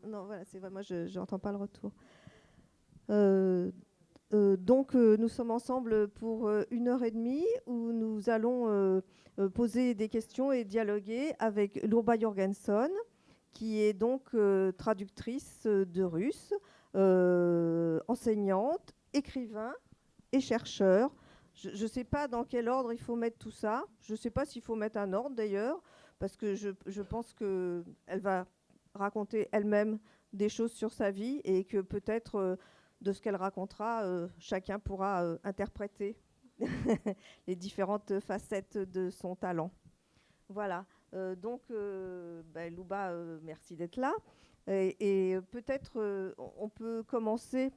Non, voilà, c'est vrai, moi je n'entends pas le retour. Euh, donc, nous sommes ensemble pour 1 heure et demie où nous allons poser des questions et dialoguer avec Lurba Jorgenson, qui est donc traductrice de russe, enseignante, écrivain et chercheur. Je ne sais pas dans quel ordre il faut mettre tout ça. Je ne sais pas s'il faut mettre un ordre d'ailleurs, parce que je pense qu'elle va raconter elle-même des choses sur sa vie et que peut-être de ce qu'elle racontera, chacun pourra interpréter les différentes facettes de son talent. Voilà. Donc, Louba, merci d'être là. Et peut-être on peut commencer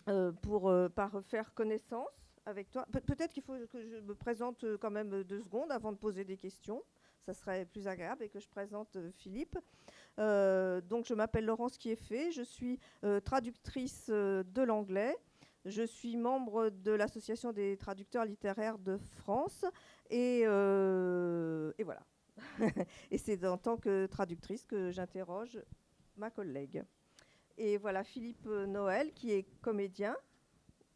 par faire connaissance avec toi. Peut-être qu'il faut que je me présente quand même 2 secondes avant de poser des questions. Ça serait plus agréable et que je présente Philippe. Donc, je m'appelle Laurence Kieffé, je suis traductrice de l'anglais. Je suis membre de l'Association des traducteurs littéraires de France. Et voilà. Et c'est en tant que traductrice que j'interroge ma collègue. Et voilà Philippe Noël, qui est comédien,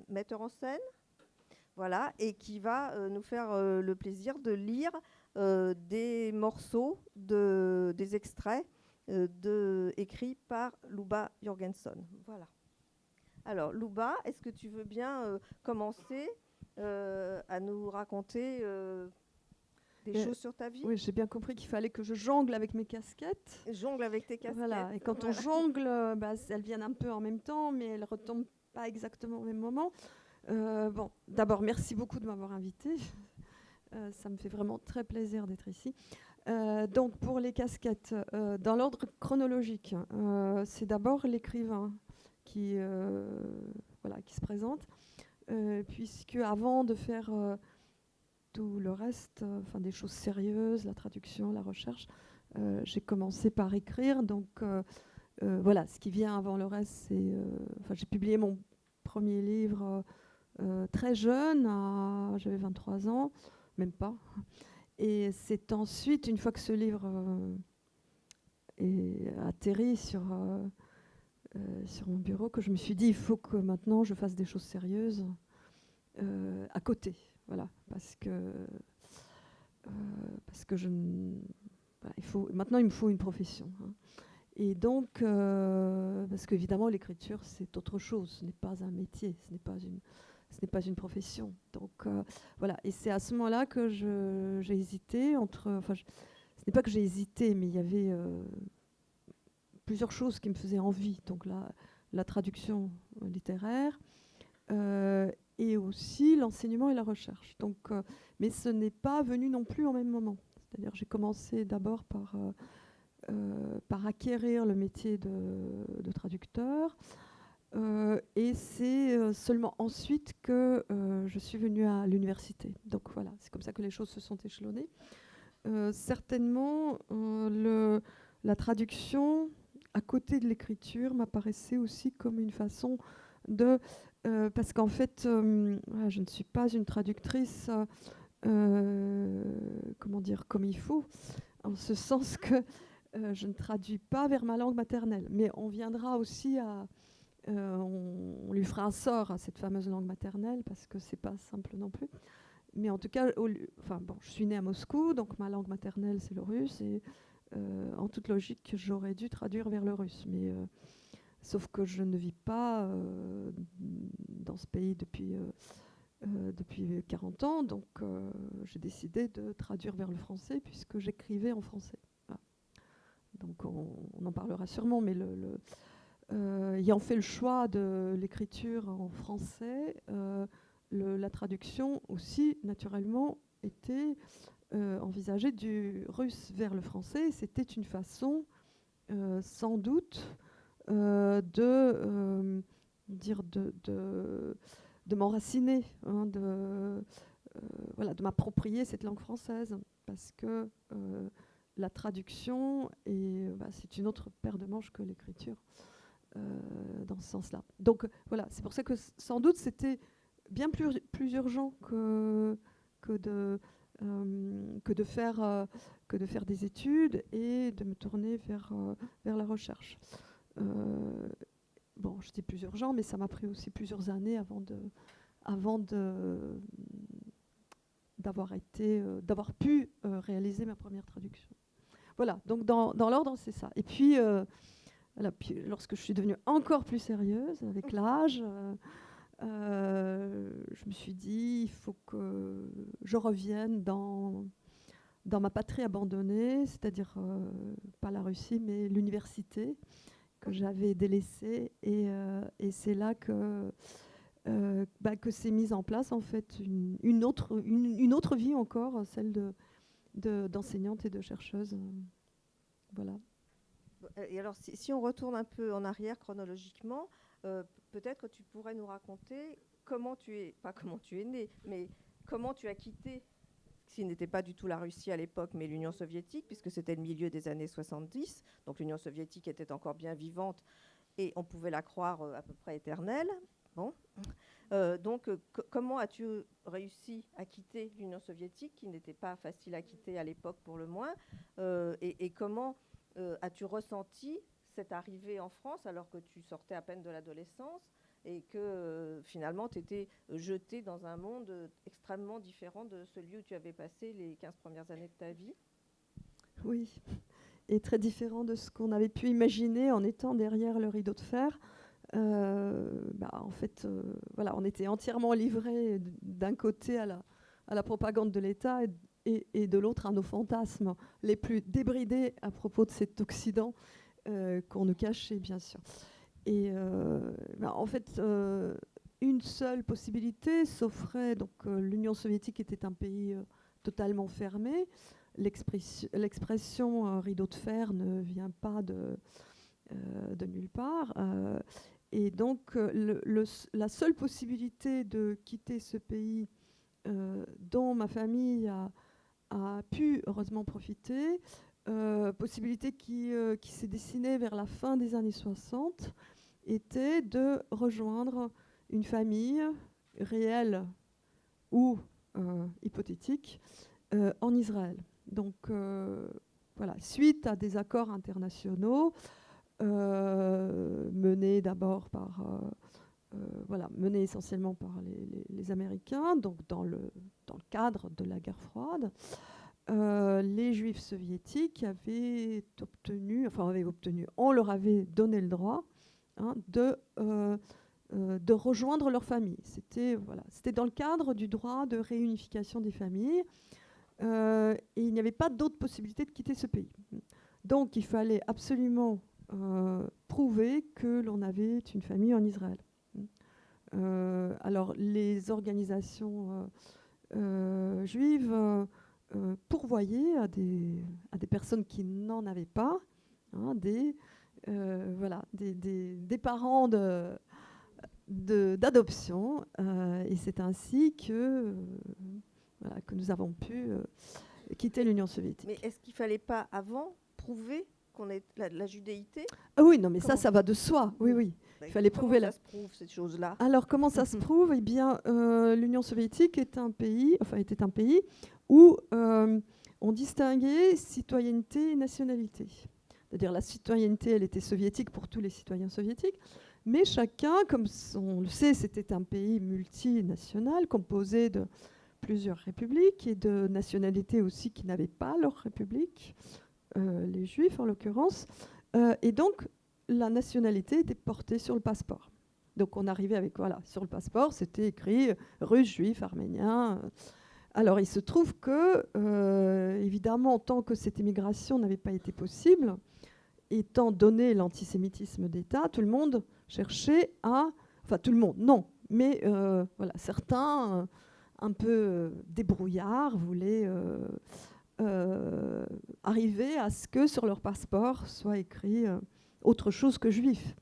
metteur en scène, voilà, et qui va nous faire le plaisir de lire des morceaux, des extraits écrits par Lurba Jorgenson. Voilà. Alors, Lurba, est-ce que tu veux bien commencer à nous raconter des choses sur ta vie? Oui, j'ai bien compris qu'il fallait que je jongle avec mes casquettes. Jongle avec tes casquettes. Voilà, et quand on jongle, elles viennent un peu en même temps, mais elles retombent pas exactement au même moment. Bon, d'abord, merci beaucoup de m'avoir invitée. Ça me fait vraiment très plaisir d'être ici. Donc, pour les casquettes, dans l'ordre chronologique, c'est d'abord l'écrivain qui, qui se présente, puisque avant de faire tout le reste, des choses sérieuses, la traduction, la recherche, j'ai commencé par écrire. Donc, voilà, ce qui vient avant le reste, c'est... j'ai publié mon premier livre très jeune, j'avais 23 ans, même pas. Et c'est ensuite, une fois que ce livre est atterri sur mon bureau, que je me suis dit, il faut que maintenant je fasse des choses sérieuses à côté. Voilà, parce que voilà, maintenant il me faut une profession. Hein. Et donc, parce qu'évidemment l'écriture c'est autre chose, ce n'est pas un métier, ce n'est pas une profession. Donc voilà, et c'est à ce moment-là que j'ai hésité ce n'est pas que j'ai hésité, mais il y avait plusieurs choses qui me faisaient envie. Donc la traduction littéraire, et aussi l'enseignement et la recherche. Donc, mais ce n'est pas venu non plus au même moment. C'est-à-dire j'ai commencé d'abord par acquérir le métier de traducteur. Et c'est seulement ensuite que je suis venue à l'université. Donc voilà, c'est comme ça que les choses se sont échelonnées. Certainement, la traduction à côté de l'écriture m'apparaissait aussi comme une façon de... parce qu'en fait, je ne suis pas une traductrice, comment dire, comme il faut, en ce sens que je ne traduis pas vers ma langue maternelle. Mais on viendra aussi à... on lui fera un sort à cette fameuse langue maternelle, parce que c'est pas simple non plus. Mais en tout cas, je suis née à Moscou, donc ma langue maternelle c'est le russe, et en toute logique, j'aurais dû traduire vers le russe. Mais sauf que je ne vis pas dans ce pays depuis 40 ans, donc j'ai décidé de traduire vers le français puisque j'écrivais en français. Voilà. Donc on en parlera sûrement, mais ayant fait le choix de l'écriture en français, la traduction aussi, naturellement, était envisagée du russe vers le français. C'était une façon, sans doute, de m'enraciner, hein, de m'approprier cette langue française, parce que la traduction, c'est une autre paire de manches que l'écriture. Dans ce sens-là. Donc voilà, c'est pour ça que sans doute c'était bien plus urgent que de que de faire des études et de me tourner vers la recherche. Bon, je dis plus urgent, mais ça m'a pris aussi plusieurs années d'avoir pu réaliser ma première traduction. Voilà, donc dans l'ordre, c'est ça. Et puis, lorsque je suis devenue encore plus sérieuse avec l'âge, je me suis dit, il faut que je revienne dans ma patrie abandonnée, c'est-à-dire pas la Russie, mais l'université que j'avais délaissée. Et c'est là que s'est mise en place en fait une autre vie encore, celle d'enseignante et de chercheuse. Voilà. Et alors, si on retourne un peu en arrière chronologiquement, peut-être que tu pourrais nous raconter pas comment tu es né, mais comment tu as quitté ce qui n'était pas du tout la Russie à l'époque, mais l'Union soviétique, puisque c'était le milieu des années 70. Donc l'Union soviétique était encore bien vivante et on pouvait la croire à peu près éternelle. Bon. Donc, comment as-tu réussi à quitter l'Union soviétique, qui n'était pas facile à quitter à l'époque pour le moins, et comment as-tu ressenti cette arrivée en France alors que tu sortais à peine de l'adolescence et que finalement tu étais jeté dans un monde extrêmement différent de celui où tu avais passé les 15 premières années de ta vie? Oui, et très différent de ce qu'on avait pu imaginer en étant derrière le rideau de fer. En fait, voilà, on était entièrement livrés d'un côté à la propagande de l'État et de l'autre à nos fantasmes les plus débridés à propos de cet Occident qu'on nous cachait, bien sûr. Et en fait, une seule possibilité s'offrait. Donc, l'Union soviétique était un pays totalement fermé. L'expression rideau de fer ne vient pas de nulle part. Et donc, la seule possibilité de quitter ce pays dont ma famille a pu heureusement profiter, possibilité qui s'est dessinée vers la fin des années 60, était de rejoindre une famille réelle ou hypothétique en Israël. Donc voilà, suite à des accords internationaux menés d'abord menés essentiellement par les Américains, donc dans le cadre de la guerre froide. Les Juifs soviétiques avaient obtenu, on leur avait donné le droit de rejoindre leur famille. C'était dans le cadre du droit de réunification des familles, et il n'y avait pas d'autre possibilité de quitter ce pays. Donc il fallait absolument prouver que l'on avait une famille en Israël. Alors les organisations juives pourvoyaient à des personnes qui n'en avaient pas, des parents d'adoption, et c'est ainsi que nous avons pu quitter l'Union soviétique. Mais est-ce qu'il ne fallait pas avant prouver qu'on est la judéité? Ah oui, non, mais ça va de soi. Oui. Il fallait prouver. Comment ça se prouve, cette chose-là? Alors, comment ça se prouve? Eh bien, l'Union soviétique était un pays où on distinguait citoyenneté et nationalité. C'est-à-dire, la citoyenneté, elle était soviétique pour tous les citoyens soviétiques, mais chacun, comme on le sait, c'était un pays multinational composé de plusieurs républiques et de nationalités aussi qui n'avaient pas leur république, les Juifs en l'occurrence, et donc la nationalité était portée sur le passeport. Donc on arrivait avec, sur le passeport, c'était écrit russe, juif, arménien. Alors il se trouve que, évidemment, tant que cette immigration n'avait pas été possible, étant donné l'antisémitisme d'État, tout le monde cherchait tout le monde, non, mais certains, un peu débrouillards, voulaient arriver à ce que sur leur passeport soit écrit autre chose que juif.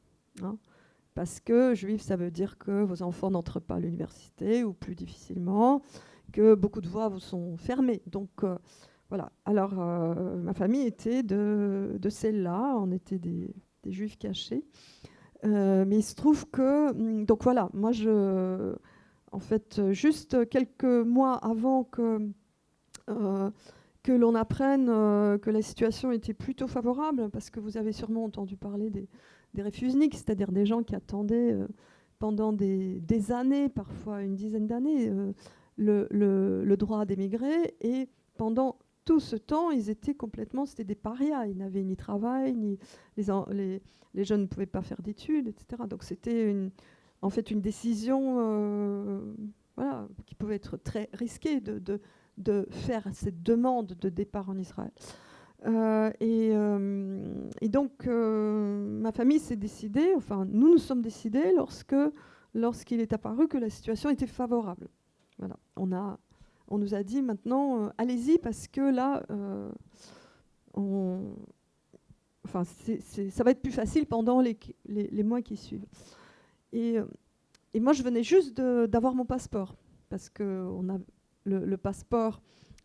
Parce que juif, ça veut dire que vos enfants n'entrent pas à l'université, ou plus difficilement, que beaucoup de voies vous sont fermées. Donc voilà. Alors ma famille était de celle-là, on était des juifs cachés. Mais il se trouve que, donc voilà, moi en fait, juste quelques mois avant que que l'on apprenne que la situation était plutôt favorable, parce que vous avez sûrement entendu parler des refusniks, c'est-à-dire des gens qui attendaient pendant des années, parfois une dizaine d'années, le droit d'émigrer. Et pendant tout ce temps, ils étaient complètement, c'était des parias. Ils n'avaient ni travail, ni les jeunes ne pouvaient pas faire d'études, etc. Donc c'était en fait une décision voilà, qui pouvait être très risquée de faire cette demande de départ en Israël. Et donc, ma famille s'est décidée, enfin, nous sommes décidés lorsqu'il est apparu que la situation était favorable. Voilà. On nous a dit maintenant, allez-y, parce que là, ça va être plus facile pendant les mois qui suivent. Et moi, je venais juste d'avoir mon passeport, parce qu'on a le passeport.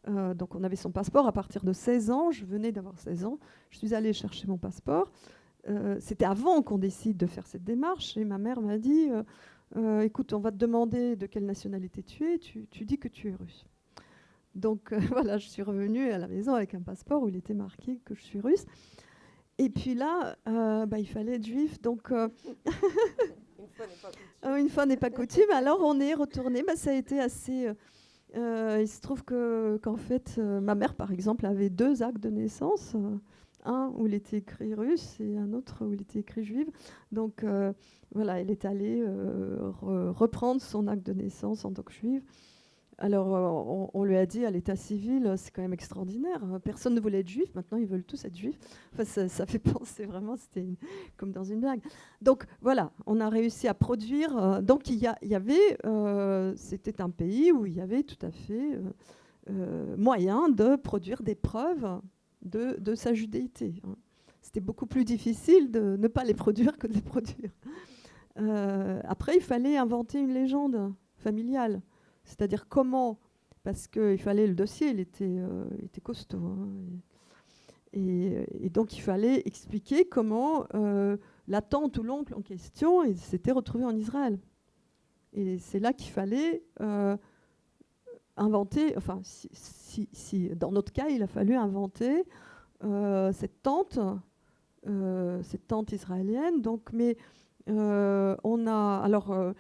Donc on avait son passeport à partir de 16 ans. Je venais d'avoir 16 ans. Je suis allée chercher mon passeport. C'était avant qu'on décide de faire cette démarche. Et ma mère m'a dit, écoute, on va te demander de quelle nationalité tu es. Tu dis que tu es russe. Donc voilà, je suis revenue à la maison avec un passeport où il était marqué que je suis russe. Et puis là, il fallait être juif. Donc une fois n'est pas coutume. Alors on est retourné. Ça a été assez... il se trouve qu'en fait, ma mère, par exemple, avait 2 actes de naissance, un où il était écrit russe et un autre où il était écrit juive. Donc voilà, elle est allée reprendre son acte de naissance en tant que juive. Alors on lui a dit à l'état civil, c'est quand même extraordinaire, personne ne voulait être juif, maintenant ils veulent tous être juifs. Enfin, ça fait penser vraiment, c'était comme dans une blague. Donc voilà, on a réussi à produire. Donc il y avait, c'était un pays où il y avait tout à fait moyen de produire des preuves de sa judéité. C'était beaucoup plus difficile de ne pas les produire que de les produire. Après, il fallait inventer une légende familiale. C'est-à-dire comment, parce qu'il fallait le dossier, il était costaud. Et donc il fallait expliquer comment la tante ou l'oncle en question s'était retrouvé en Israël. Et c'est là qu'il fallait inventer, enfin, si dans notre cas, il a fallu inventer cette tante israélienne. Donc, mais on a... Alors,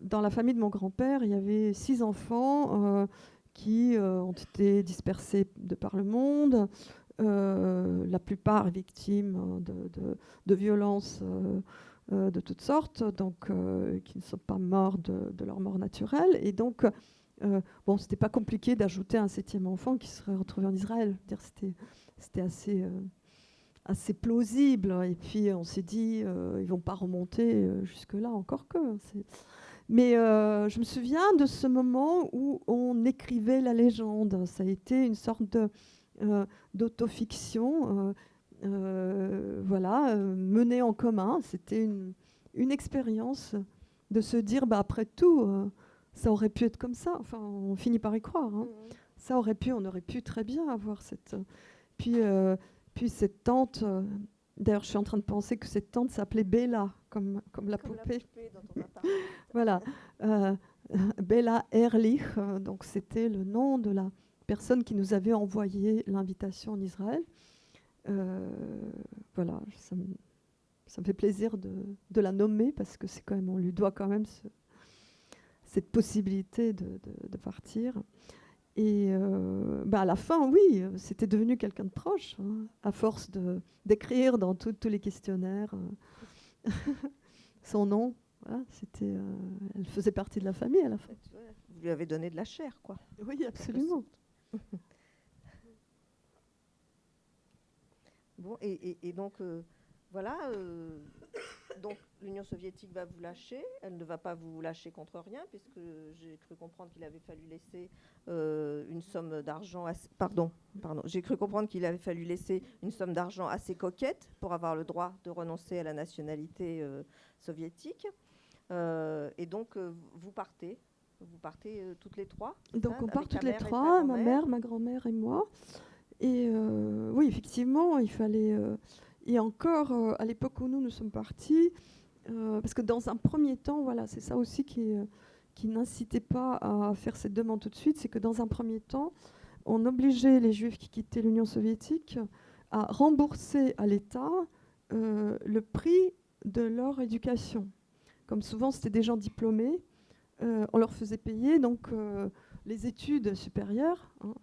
dans la famille de mon grand-père, il y avait 6 enfants qui ont été dispersés de par le monde, la plupart victimes de violences de toutes sortes, donc qui ne sont pas morts de leur mort naturelle. Et donc, bon, c'était pas compliqué d'ajouter un 7e enfant qui serait retrouvé en Israël. C'était assez plausible. Et puis on s'est dit, ils vont pas remonter jusque-là, encore que. Mais je me souviens de ce moment où on écrivait la légende. Ça a été une sorte d'autofiction, voilà, menée en commun. C'était une expérience de se dire, après tout, ça aurait pu être comme ça. Enfin, on finit par y croire. Hein. Ça aurait pu, on aurait pu très bien avoir cette... Puis cette tante, d'ailleurs je suis en train de penser que cette tante s'appelait Bella, comme la poupée. Dont on a parlé. Voilà, Bella Ehrlich, donc c'était le nom de la personne qui nous avait envoyé l'invitation en Israël. Voilà, ça me fait plaisir de la nommer parce que c'est quand même, on lui doit quand même cette possibilité de partir. Et à la fin, oui, c'était devenu quelqu'un de proche, hein, à force d'écrire dans tous les questionnaires son nom. Voilà, elle faisait partie de la famille à la fin. Vous lui avez donné de la chair, quoi. Oui, absolument. Bon, et donc, voilà. Donc, l'Union soviétique va vous lâcher. Elle ne va pas vous lâcher contre rien, puisque j'ai cru comprendre qu'il avait fallu laisser une somme d'argent... Pardon. J'ai cru comprendre qu'il avait fallu laisser une somme d'argent assez coquette pour avoir le droit de renoncer à la nationalité soviétique. Et donc, vous partez. Vous partez toutes les 3. Donc, on part toutes les 3, ma mère, ma grand-mère et moi. Et oui, effectivement, il fallait... et encore, à l'époque où nous sommes partis, parce que dans un premier temps, voilà, c'est ça aussi qui n'incitait pas à faire cette demande tout de suite, c'est que dans un premier temps, on obligeait les Juifs qui quittaient l'Union soviétique à rembourser à l'État le prix de leur éducation. Comme souvent, c'était des gens diplômés, on leur faisait payer donc les études supérieures. Hein.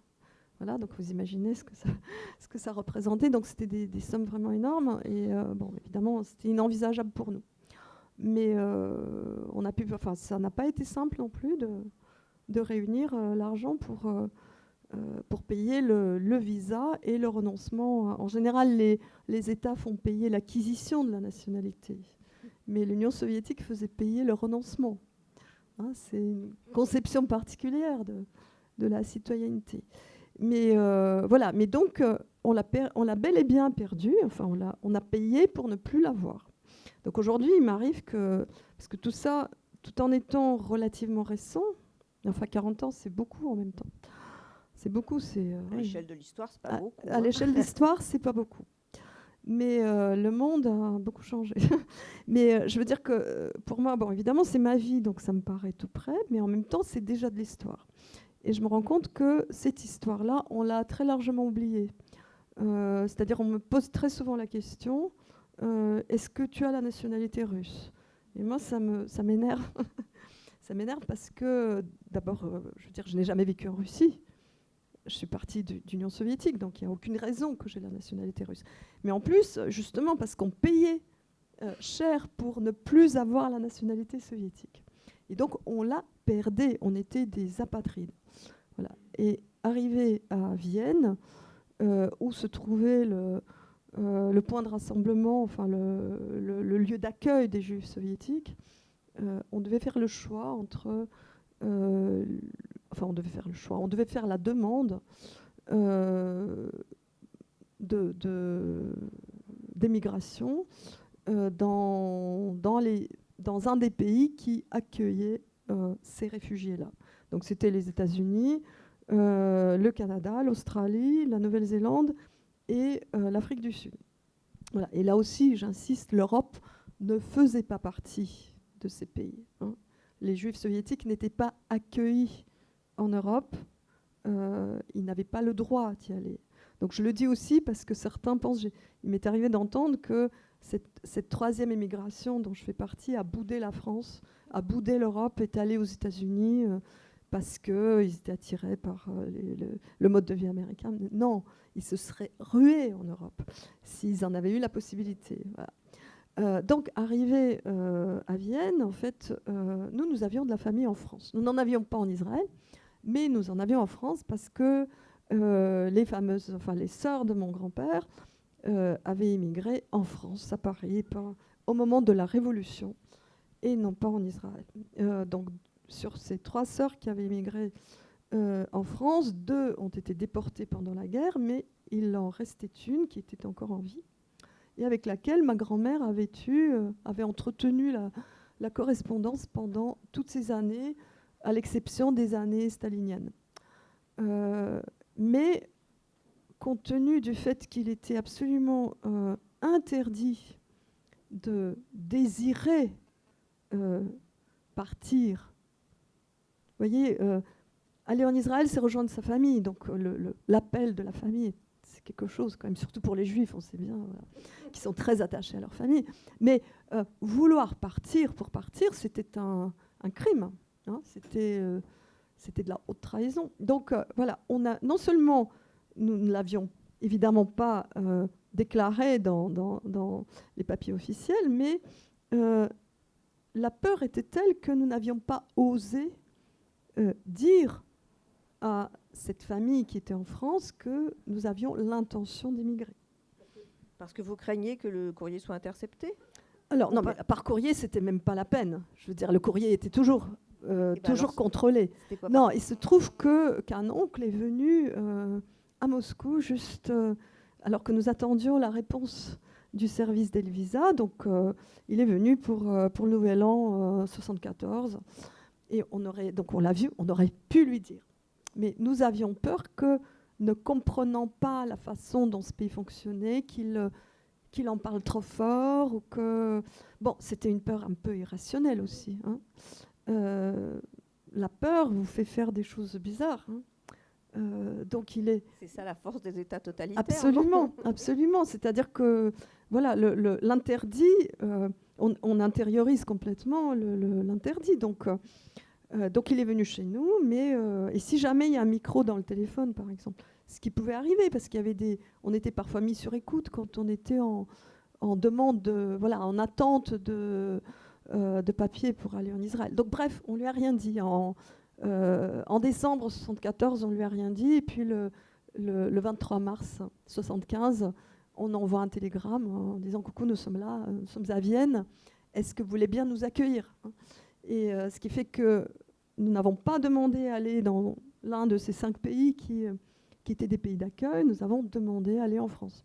Voilà, donc vous imaginez ce que ça représentait. Donc c'était des sommes vraiment énormes. Et bon, évidemment, c'était inenvisageable pour nous. Mais ça n'a pas été simple non plus de réunir l'argent pour payer le visa et le renoncement. En général, les États font payer l'acquisition de la nationalité. Mais l'Union soviétique faisait payer le renoncement. Hein, c'est une conception particulière de la citoyenneté. Mais voilà. Mais donc, on l'a bel et bien perdu. Enfin, on a payé pour ne plus l'avoir. Donc aujourd'hui, il m'arrive que... Parce que tout ça, tout en étant relativement récent, enfin 40 ans, c'est beaucoup en même temps. C'est beaucoup. À l'échelle de l'histoire, c'est pas beaucoup. À l'échelle de l'histoire, c'est pas beaucoup. Mais le monde a beaucoup changé. Mais je veux dire que pour moi, bon, évidemment, c'est ma vie, donc ça me paraît tout près, mais en même temps, c'est déjà de l'histoire. Et je me rends compte que cette histoire-là, on l'a très largement oubliée. C'est-à-dire, on me pose très souvent la question, est-ce que tu as la nationalité russe ? Et moi, ça m'énerve. Ça m'énerve parce que, d'abord, je veux dire, je n'ai jamais vécu en Russie. Je suis partie d'Union soviétique, donc il n'y a aucune raison que j'ai la nationalité russe. Mais en plus, justement, parce qu'on payait cher pour ne plus avoir la nationalité soviétique. Et donc, on la perdait. On était des apatrides. Voilà. Et arrivé à Vienne, où se trouvait le point de rassemblement, enfin le lieu d'accueil des Juifs soviétiques, on devait faire le choix entre... on devait faire la demande d'émigration dans un des pays qui accueillait ces réfugiés-là. Donc c'était les États-Unis, le Canada, l'Australie, la Nouvelle-Zélande et l'Afrique du Sud. Voilà. Et là aussi, j'insiste, l'Europe ne faisait pas partie de ces pays. Hein. Les Juifs soviétiques n'étaient pas accueillis en Europe. Ils n'avaient pas le droit d'y aller. Donc je le dis aussi parce que certains pensent... Il m'est arrivé d'entendre que cette troisième émigration dont je fais partie a boudé la France, a boudé l'Europe, est allée aux États-Unis parce qu'ils étaient attirés par le mode de vie américain. Non, ils se seraient rués en Europe s'ils en avaient eu la possibilité. Voilà. Donc, arrivés à Vienne, en fait, nous avions de la famille en France. Nous n'en avions pas en Israël, mais nous en avions en France parce que les sœurs de mon grand-père avaient immigré en France, à Paris, au moment de la Révolution, et non pas en Israël. Donc, sur ces 3 sœurs qui avaient immigré en France, 2 ont été déportées pendant la guerre, mais il en restait une qui était encore en vie, et avec laquelle ma grand-mère avait entretenu la correspondance pendant toutes ces années, à l'exception des années staliniennes. Mais compte tenu du fait qu'il était absolument interdit de désirer partir, vous voyez, aller en Israël, c'est rejoindre sa famille, donc l'appel de la famille, c'est quelque chose quand même, surtout pour les Juifs, on sait bien, voilà, qui sont très attachés à leur famille. Mais vouloir partir pour partir, c'était un crime. Hein, c'était de la haute trahison. Donc voilà, non seulement nous ne l'avions évidemment pas déclaré dans les papiers officiels, mais la peur était telle que nous n'avions pas osé dire à cette famille qui était en France que nous avions l'intention d'émigrer. Parce que vous craignez que le courrier soit intercepté ? Alors, non, mais par courrier, c'était même pas la peine. Je veux dire, le courrier était toujours contrôlé. Non, il se trouve qu'un oncle est venu à Moscou juste alors que nous attendions la réponse du service d'Elvisa. Donc, il est venu pour le Nouvel An 74. Et on l'a vu, on aurait pu lui dire. Mais nous avions peur que, ne comprenant pas la façon dont ce pays fonctionnait, qu'il en parle trop fort, ou que... Bon, c'était une peur un peu irrationnelle aussi. Hein. La peur vous fait faire des choses bizarres. Hein. Donc il est C'est ça la force des États totalitaires. absolument, absolument. C'est-à-dire que voilà, l'interdit, on intériorise complètement l'interdit. Donc il est venu chez nous, mais et si jamais il y a un micro dans le téléphone, par exemple, ce qui pouvait arriver, parce qu'il y avait on était parfois mis sur écoute quand on était en demande, en attente de papier pour aller en Israël. Donc bref, on lui a rien dit. En décembre 1974, on lui a rien dit, et puis le 23 mars 1975, on envoie un télégramme en disant coucou, nous sommes là, nous sommes à Vienne. Est-ce que vous voulez bien nous accueillir ? Et ce qui fait que nous n'avons pas demandé à aller dans l'un de ces 5 pays qui étaient des pays d'accueil. Nous avons demandé à aller en France.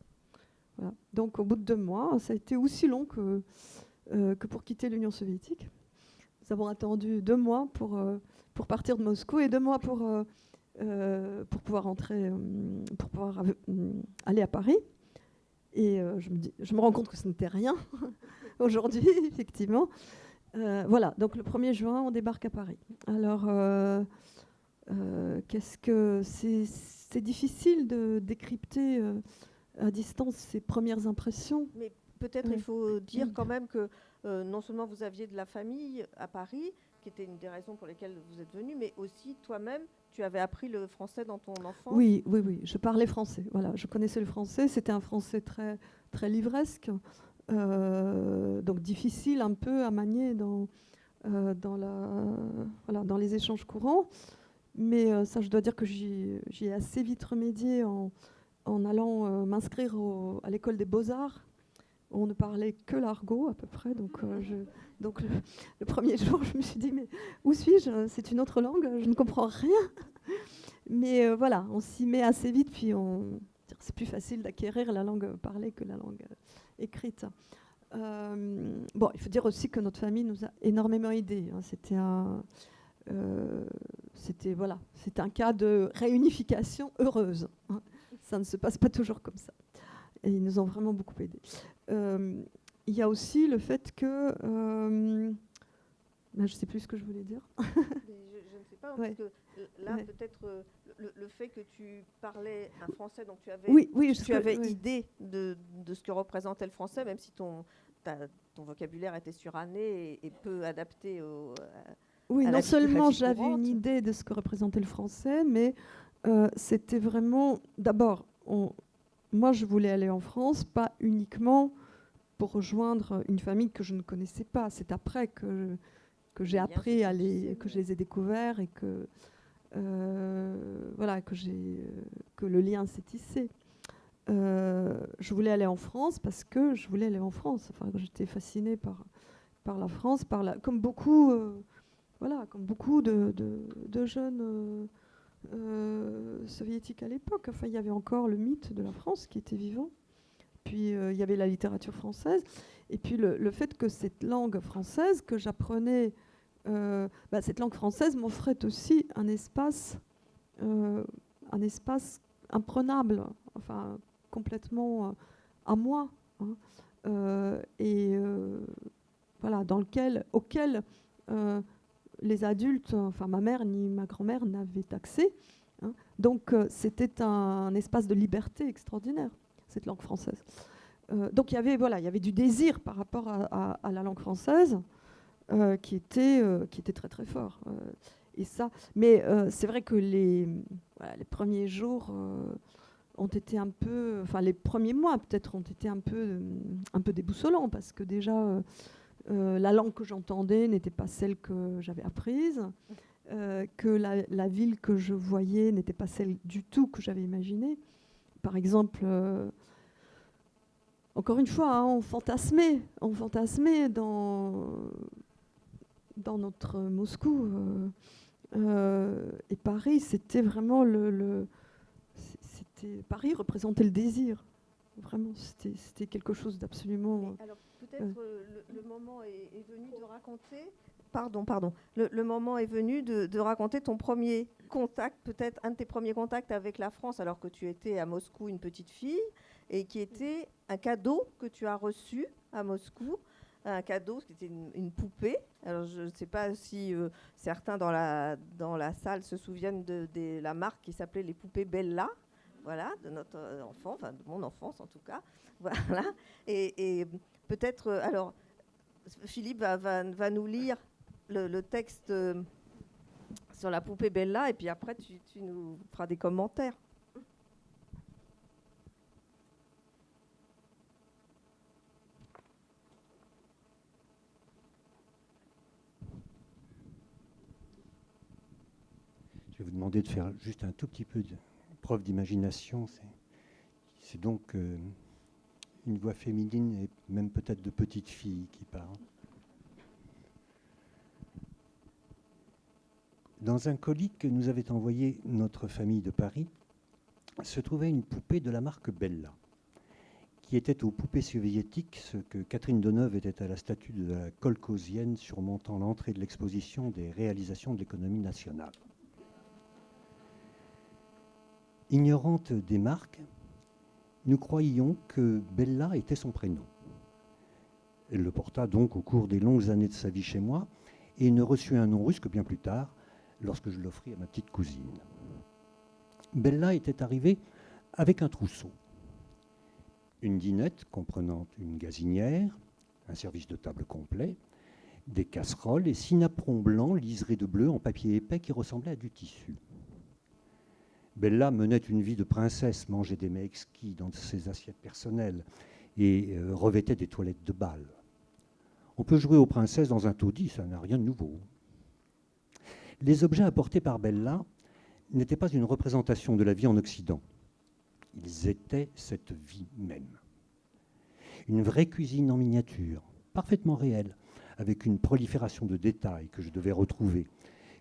Voilà. Donc au bout de 2 mois, ça a été aussi long que pour quitter l'Union soviétique. Nous avons attendu 2 mois pour partir de Moscou et 2 mois pour pouvoir rentrer, pour pouvoir aller à Paris. Et je me rends compte que ce n'était rien aujourd'hui, effectivement. Voilà, donc le 1er juin, on débarque à Paris. Alors, qu'est-ce que c'est difficile de décrypter à distance ces premières impressions. Mais peut-être il faut dire quand même que non seulement vous aviez de la famille à Paris, qui était une des raisons pour lesquelles vous êtes venu, mais aussi toi-même, tu avais appris le français dans ton enfance. Oui, je parlais français. Voilà, je connaissais le français. C'était un français très, très livresque, donc difficile un peu à manier dans les échanges courants. Mais ça, je dois dire que j'y ai assez vite remédié en allant m'inscrire à l'école des Beaux-Arts. On ne parlait que l'argot à peu près. Donc le premier jour, je me suis dit, mais où suis-je ? C'est une autre langue, je ne comprends rien. Mais voilà, on s'y met assez vite, puis c'est plus facile d'acquérir la langue parlée que la langue écrite. Bon, il faut dire aussi que notre famille nous a énormément aidés. Hein. C'était un cas de réunification heureuse. Hein. Ça ne se passe pas toujours comme ça. Et ils nous ont vraiment beaucoup aidés. Il y a aussi le fait que... je ne sais plus ce que je voulais dire. Je ne sais pas, Ouais. parce que là, peut-être le fait que tu parlais un français, donc tu avais, idée de ce que représentait le français, même si ton vocabulaire était suranné et peu adapté Oui, à non la seulement vie j'avais courante. une idée de ce que représentait le français, mais c'était vraiment... D'abord, moi, je voulais aller en France, pas uniquement pour rejoindre une famille que je ne connaissais pas. C'est après que j'ai appris que je les ai découverts et que que le lien s'est tissé. Je voulais aller en France parce que je voulais aller en France. Enfin, j'étais fascinée par la France, comme beaucoup de jeunes soviétiques à l'époque. Enfin, il y avait encore le mythe de la France qui était vivant. Puis il y avait la littérature française. Et puis le fait que cette langue française que j'apprenais, cette langue française m'offrait aussi un espace imprenable, enfin complètement à moi, hein, auquel les adultes, enfin ma mère ni ma grand-mère n'avaient accès. Hein. Donc c'était un espace de liberté extraordinaire, cette langue française. Donc il y avait du désir par rapport à la langue française qui était très très fort. Et ça, mais c'est vrai que les premiers jours ont été un peu, enfin les premiers mois peut-être ont été un peu déboussolants parce que déjà la langue que j'entendais n'était pas celle que j'avais apprise, que la ville que je voyais n'était pas celle du tout que j'avais imaginée. Par exemple, encore une fois, hein, on fantasmait dans notre Moscou. Et Paris, c'était vraiment Paris représentait le désir. Vraiment, c'était quelque chose d'absolument... Alors peut-être le moment est venu de raconter... Pardon. Le moment est venu de raconter ton premier contact, peut-être un de tes premiers contacts avec la France, alors que tu étais à Moscou une petite fille, et qui était un cadeau que tu as reçu à Moscou un cadeau, qui était une poupée. Alors, je ne sais pas si certains dans la salle se souviennent de la marque qui s'appelait les poupées Bella. Voilà, de notre enfant, enfin de mon enfance en tout cas. Voilà. Et peut-être, alors, Philippe va nous lire le texte sur la poupée Bella, et puis après, tu nous feras des commentaires. Je vais vous demander de faire juste un tout petit peu de preuve d'imagination. C'est donc une voix féminine et même peut-être de petite fille qui parle. Dans un colis que nous avait envoyé notre famille de Paris, se trouvait une poupée de la marque Bella, qui était aux poupées soviétiques ce que Catherine Deneuve était à la statue de la Kolkhosienne surmontant l'entrée de l'exposition des réalisations de l'économie nationale. Ignorante des marques, nous croyions que Bella était son prénom. Elle le porta donc au cours des longues années de sa vie chez moi et ne reçut un nom russe que bien plus tard, lorsque je l'offris à ma petite cousine. Bella était arrivée avec un trousseau. Une dinette comprenant une gazinière, un service de table complet, des casseroles et 6 napperons blancs liserés de bleu en papier épais qui ressemblaient à du tissu. Bella menait une vie de princesse, mangeait des mets exquis dans ses assiettes personnelles et revêtait des toilettes de bal. On peut jouer aux princesses dans un taudis, ça n'a rien de nouveau. Les objets apportés par Bella n'étaient pas une représentation de la vie en Occident. Ils étaient cette vie même. Une vraie cuisine en miniature, parfaitement réelle, avec une prolifération de détails que je devais retrouver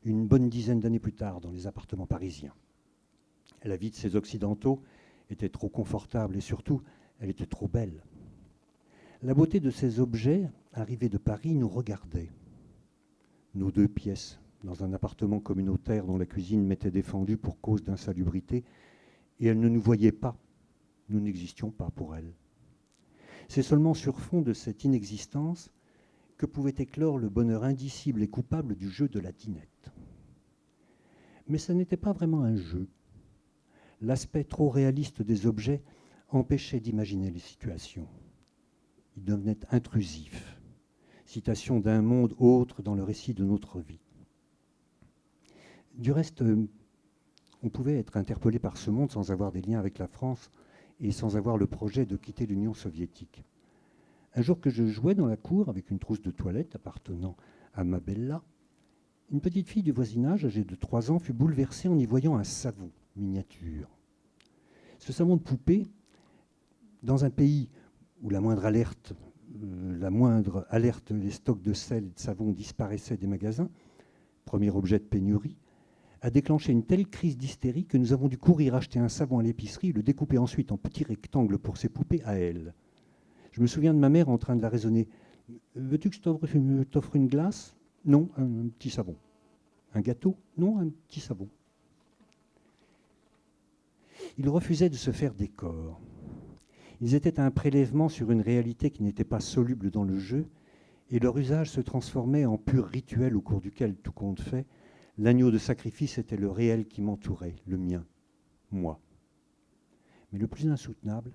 une bonne dizaine d'années plus tard dans les appartements parisiens. La vie de ces Occidentaux était trop confortable et surtout, elle était trop belle. La beauté de ces objets, arrivés de Paris, nous regardait. Nos 2 pièces, dans un appartement communautaire dont la cuisine m'était défendue pour cause d'insalubrité, et elle ne nous voyait pas. Nous n'existions pas pour elle. C'est seulement sur fond de cette inexistence que pouvait éclore le bonheur indicible et coupable du jeu de la dinette. Mais ce n'était pas vraiment un jeu. L'aspect trop réaliste des objets empêchait d'imaginer les situations. Il devenait intrusif, citation d'un monde autre dans le récit de notre vie. Du reste, on pouvait être interpellé par ce monde sans avoir des liens avec la France et sans avoir le projet de quitter l'Union soviétique. Un jour que je jouais dans la cour avec une trousse de toilette appartenant à ma Bella, une petite fille du voisinage, âgée de 3 ans, fut bouleversée en y voyant un savon miniature. Ce savon de poupée, dans un pays où la moindre alerte des stocks de sel et de savon disparaissaient des magasins, premier objet de pénurie, a déclenché une telle crise d'hystérie que nous avons dû courir acheter un savon à l'épicerie et le découper ensuite en petits rectangles pour ses poupées à elle. Je me souviens de ma mère en train de la raisonner. « Veux-tu que je t'offre une glace ? Non, un petit savon. Un gâteau ? Non, un petit savon. » Ils refusaient de se faire des corps. Ils étaient un prélèvement sur une réalité qui n'était pas soluble dans le jeu, et leur usage se transformait en pur rituel au cours duquel, tout compte fait, l'agneau de sacrifice était le réel qui m'entourait, le mien, moi. Mais le plus insoutenable,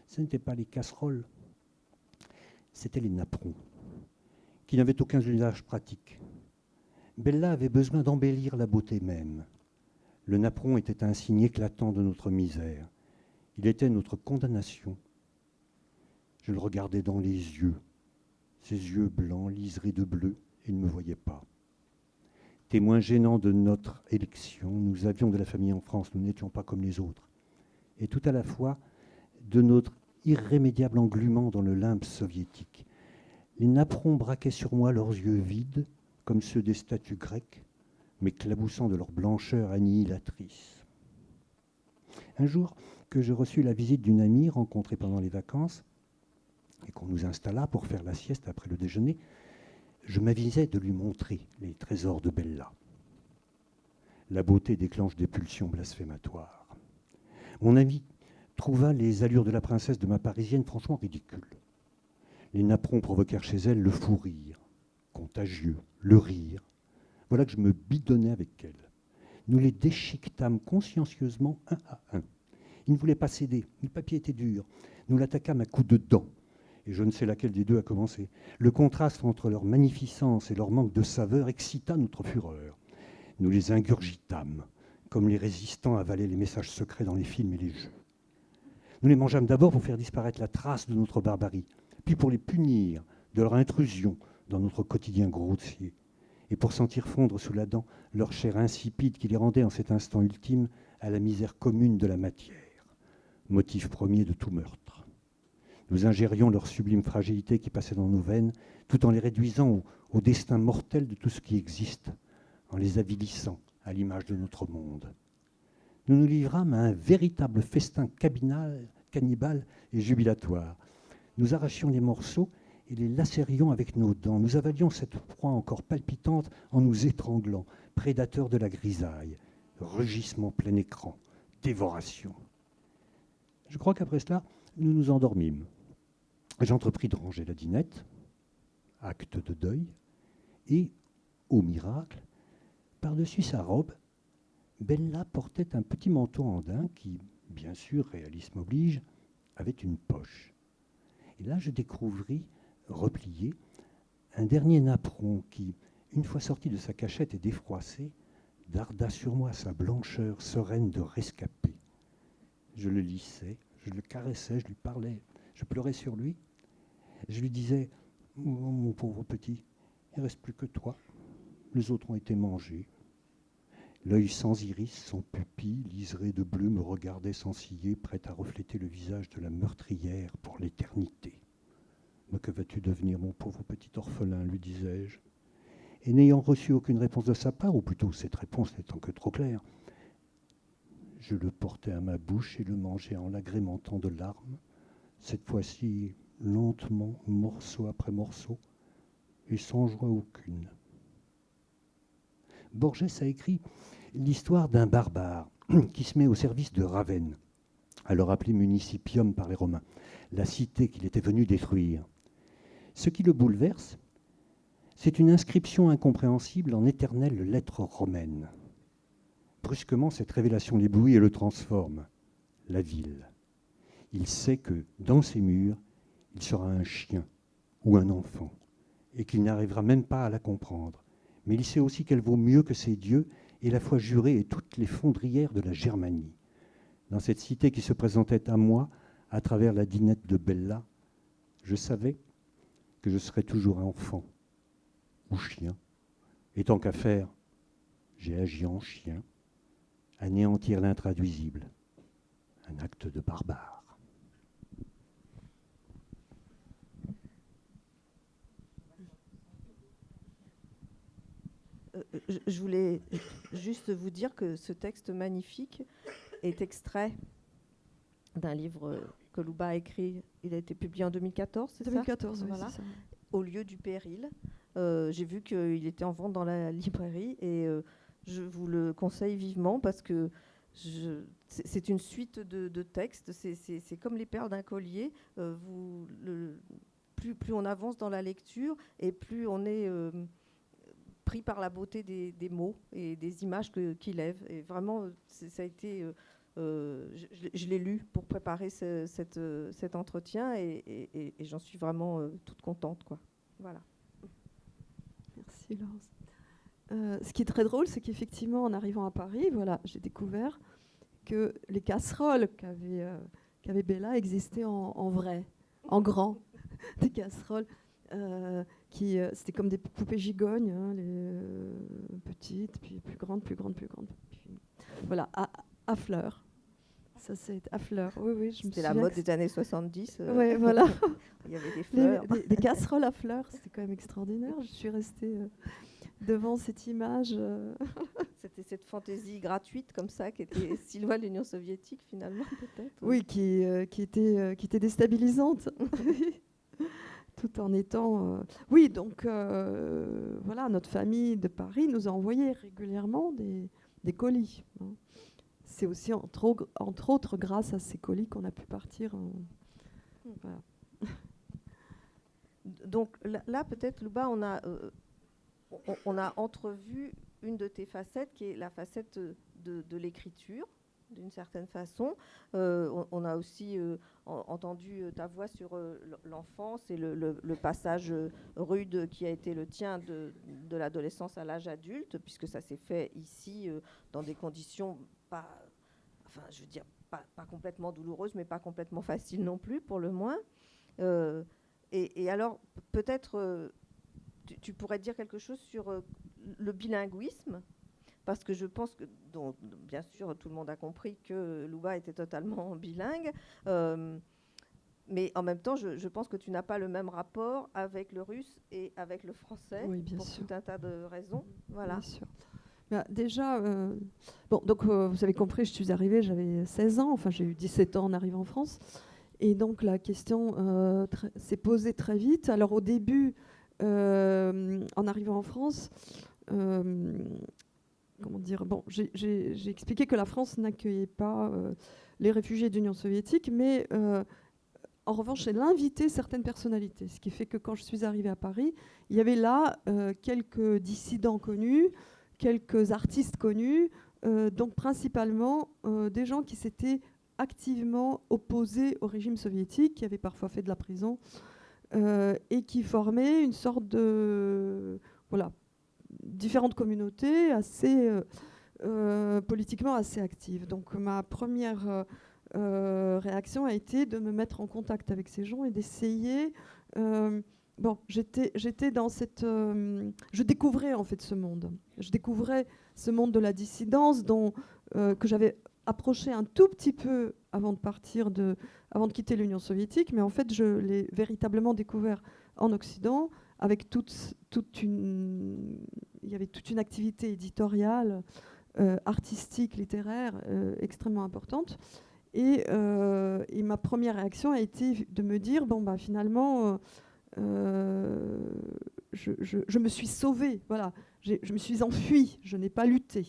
ce n'étaient pas les casseroles, c'étaient les napperons, qui n'avaient aucun usage pratique. Bella avait besoin d'embellir la beauté même. Le napperon était un signe éclatant de notre misère. Il était notre condamnation. Je le regardais dans les yeux, ses yeux blancs, liserés de bleu, et il ne me voyait pas. Témoin gênant de notre élection, nous avions de la famille en France, nous n'étions pas comme les autres. Et tout à la fois, de notre irrémédiable englument dans le limbe soviétique. Les napperons braquaient sur moi leurs yeux vides, comme ceux des statues grecques, m'éclaboussant de leur blancheur annihilatrice. Un jour que je reçus la visite d'une amie rencontrée pendant les vacances, et qu'on nous installa pour faire la sieste après le déjeuner, je m'avisai de lui montrer les trésors de Bella. La beauté déclenche des pulsions blasphématoires. Mon ami trouva les allures de la princesse de ma parisienne franchement ridicules. Les napperons provoquèrent chez elle le fou rire, contagieux, le rire. Voilà que je me bidonnais avec elle. Nous les déchiquetâmes consciencieusement un à un. Ils ne voulaient pas céder, le papier était dur. Nous l'attaquâmes à coups de dents. Et je ne sais laquelle des deux a commencé. Le contraste entre leur magnificence et leur manque de saveur excita notre fureur. Nous les ingurgitâmes, comme les résistants avalaient les messages secrets dans les films et les jeux. Nous les mangeâmes d'abord pour faire disparaître la trace de notre barbarie, puis pour les punir de leur intrusion dans notre quotidien grossier, et pour sentir fondre sous la dent leur chair insipide qui les rendait en cet instant ultime à la misère commune de la matière, motif premier de tout meurtre. Nous ingérions leur sublime fragilité qui passait dans nos veines, tout en les réduisant au destin mortel de tout ce qui existe, en les avilissant à l'image de notre monde. Nous nous livrâmes à un véritable festin cannibale et jubilatoire. Nous arrachions les morceaux et les lacérions avec nos dents. Nous avalions cette proie encore palpitante en nous étranglant, prédateurs de la grisaille, rugissement plein écran, dévoration. Je crois qu'après cela, nous nous endormîmes. J'entrepris de ranger la dinette, acte de deuil, et, au miracle, par-dessus sa robe, Bella portait un petit manteau andin qui, bien sûr, réalisme oblige, avait une poche. Et là, je découvris, replié, un dernier napperon qui, une fois sorti de sa cachette et défroissé, darda sur moi sa blancheur sereine de rescapé. Je le lissais, je le caressais, je lui parlais, je pleurais sur lui. Je lui disais, oh, mon pauvre petit, il ne reste plus que toi. Les autres ont été mangés. L'œil sans iris, sans pupille, liseré de bleu, me regardait sans ciller, prêt à refléter le visage de la meurtrière pour l'éternité. Mais que vas-tu devenir, mon pauvre petit orphelin, lui disais-je. Et n'ayant reçu aucune réponse de sa part, ou plutôt cette réponse n'étant que trop claire, je le portais à ma bouche et le mangeais en l'agrémentant de larmes, cette fois-ci lentement, morceau après morceau, et sans joie aucune. Borges a écrit l'histoire d'un barbare qui se met au service de Ravenne, alors appelée Municipium par les Romains, la cité qu'il était venu détruire. Ce qui le bouleverse, c'est une inscription incompréhensible en éternelle lettre romaine. Brusquement, cette révélation l'éblouit et le transforme. La ville. Il sait que, dans ses murs, il sera un chien ou un enfant, et qu'il n'arrivera même pas à la comprendre. Mais il sait aussi qu'elle vaut mieux que ses dieux et la foi jurée et toutes les fondrières de la Germanie. Dans cette cité qui se présentait à moi, à travers la dinette de Bella, je savais que je serais toujours enfant ou chien. Et tant qu'à faire, j'ai agi en chien, anéantir l'intraduisible, un acte de barbare. Je voulais juste vous dire que ce texte magnifique est extrait d'un livre que Louba a écrit. Il a été publié en 2014, c'est 2014, ça, oui, voilà. c'est ça. Au lieu du péril. J'ai vu qu'il était en vente dans la librairie et je vous le conseille vivement parce que c'est une suite de textes. C'est comme les perles d'un collier. Plus on avance dans la lecture et plus on est pris par la beauté des mots et des images qu'il lève. Et vraiment, ça a été... je l'ai lu pour préparer cet entretien et j'en suis vraiment toute contente, quoi. Voilà. Merci Laurence. Ce qui est très drôle, c'est qu'effectivement, en arrivant à Paris, voilà, j'ai découvert que les casseroles qu'avait Bella existaient en vrai, en grand. Des casseroles c'était comme des poupées gigognes, hein, petites, puis plus grandes, plus grandes, plus grandes. Puis, voilà, à fleurs. Ça, c'est à fleurs. Oui, oui, C'était la mode des années 70. Oui, voilà. Il y avait des fleurs. Des casseroles à fleurs, c'était quand même extraordinaire. Je suis restée devant cette image. C'était cette fantaisie gratuite comme ça qui était si loin de l'Union soviétique finalement, peut-être. Oui, qui était déstabilisante. Tout en étant... Oui, donc voilà, notre famille de Paris nous a envoyé régulièrement des colis. Hein. C'est aussi, entre autres, grâce à ces colis qu'on a pu partir. Voilà. donc là, peut-être, Louba, on a entrevu une de tes facettes, qui est la facette de l'écriture, d'une certaine façon. On a aussi entendu ta voix sur l'enfance et le passage rude qui a été le tien de l'adolescence à l'âge adulte, puisque ça s'est fait ici dans des conditions pas, enfin, je veux dire, pas complètement douloureuses, mais pas complètement faciles non plus, pour le moins. Et alors, peut-être, tu pourrais dire quelque chose sur le bilinguisme, parce que je pense que, bien sûr, tout le monde a compris que Louba était totalement bilingue, mais en même temps, je pense que tu n'as pas le même rapport avec le russe et avec le français, Oui, bien pour sûr. tout un tas de raisons. Voilà. Bien sûr. Bah, déjà, bon, donc vous avez compris, je suis arrivée, j'avais 16 ans, enfin j'ai eu 17 ans en arrivant en France. Et donc la question s'est posée très vite. Alors au début, en arrivant en France, comment dire, bon, j'ai expliqué que la France n'accueillait pas les réfugiés d'Union soviétique, mais en revanche, elle invitait certaines personnalités. Ce qui fait que quand je suis arrivée à Paris, il y avait là quelques dissidents connus, quelques artistes connus, donc principalement des gens qui s'étaient activement opposés au régime soviétique, qui avaient parfois fait de la prison, et qui formaient une sorte de... voilà, différentes communautés assez politiquement assez actives. Donc ma première réaction a été de me mettre en contact avec ces gens et d'essayer... bon, j'étais dans cette... je découvrais en fait ce monde. Je découvrais ce monde de la dissidence que j'avais approché un tout petit peu avant de quitter l'Union soviétique, mais en fait je l'ai véritablement découvert en Occident, avec il y avait toute une activité éditoriale, artistique, littéraire extrêmement importante. Et ma première réaction a été de me dire, bon, bah, finalement, je me suis sauvée, voilà. Je me suis enfuie, je n'ai pas lutté.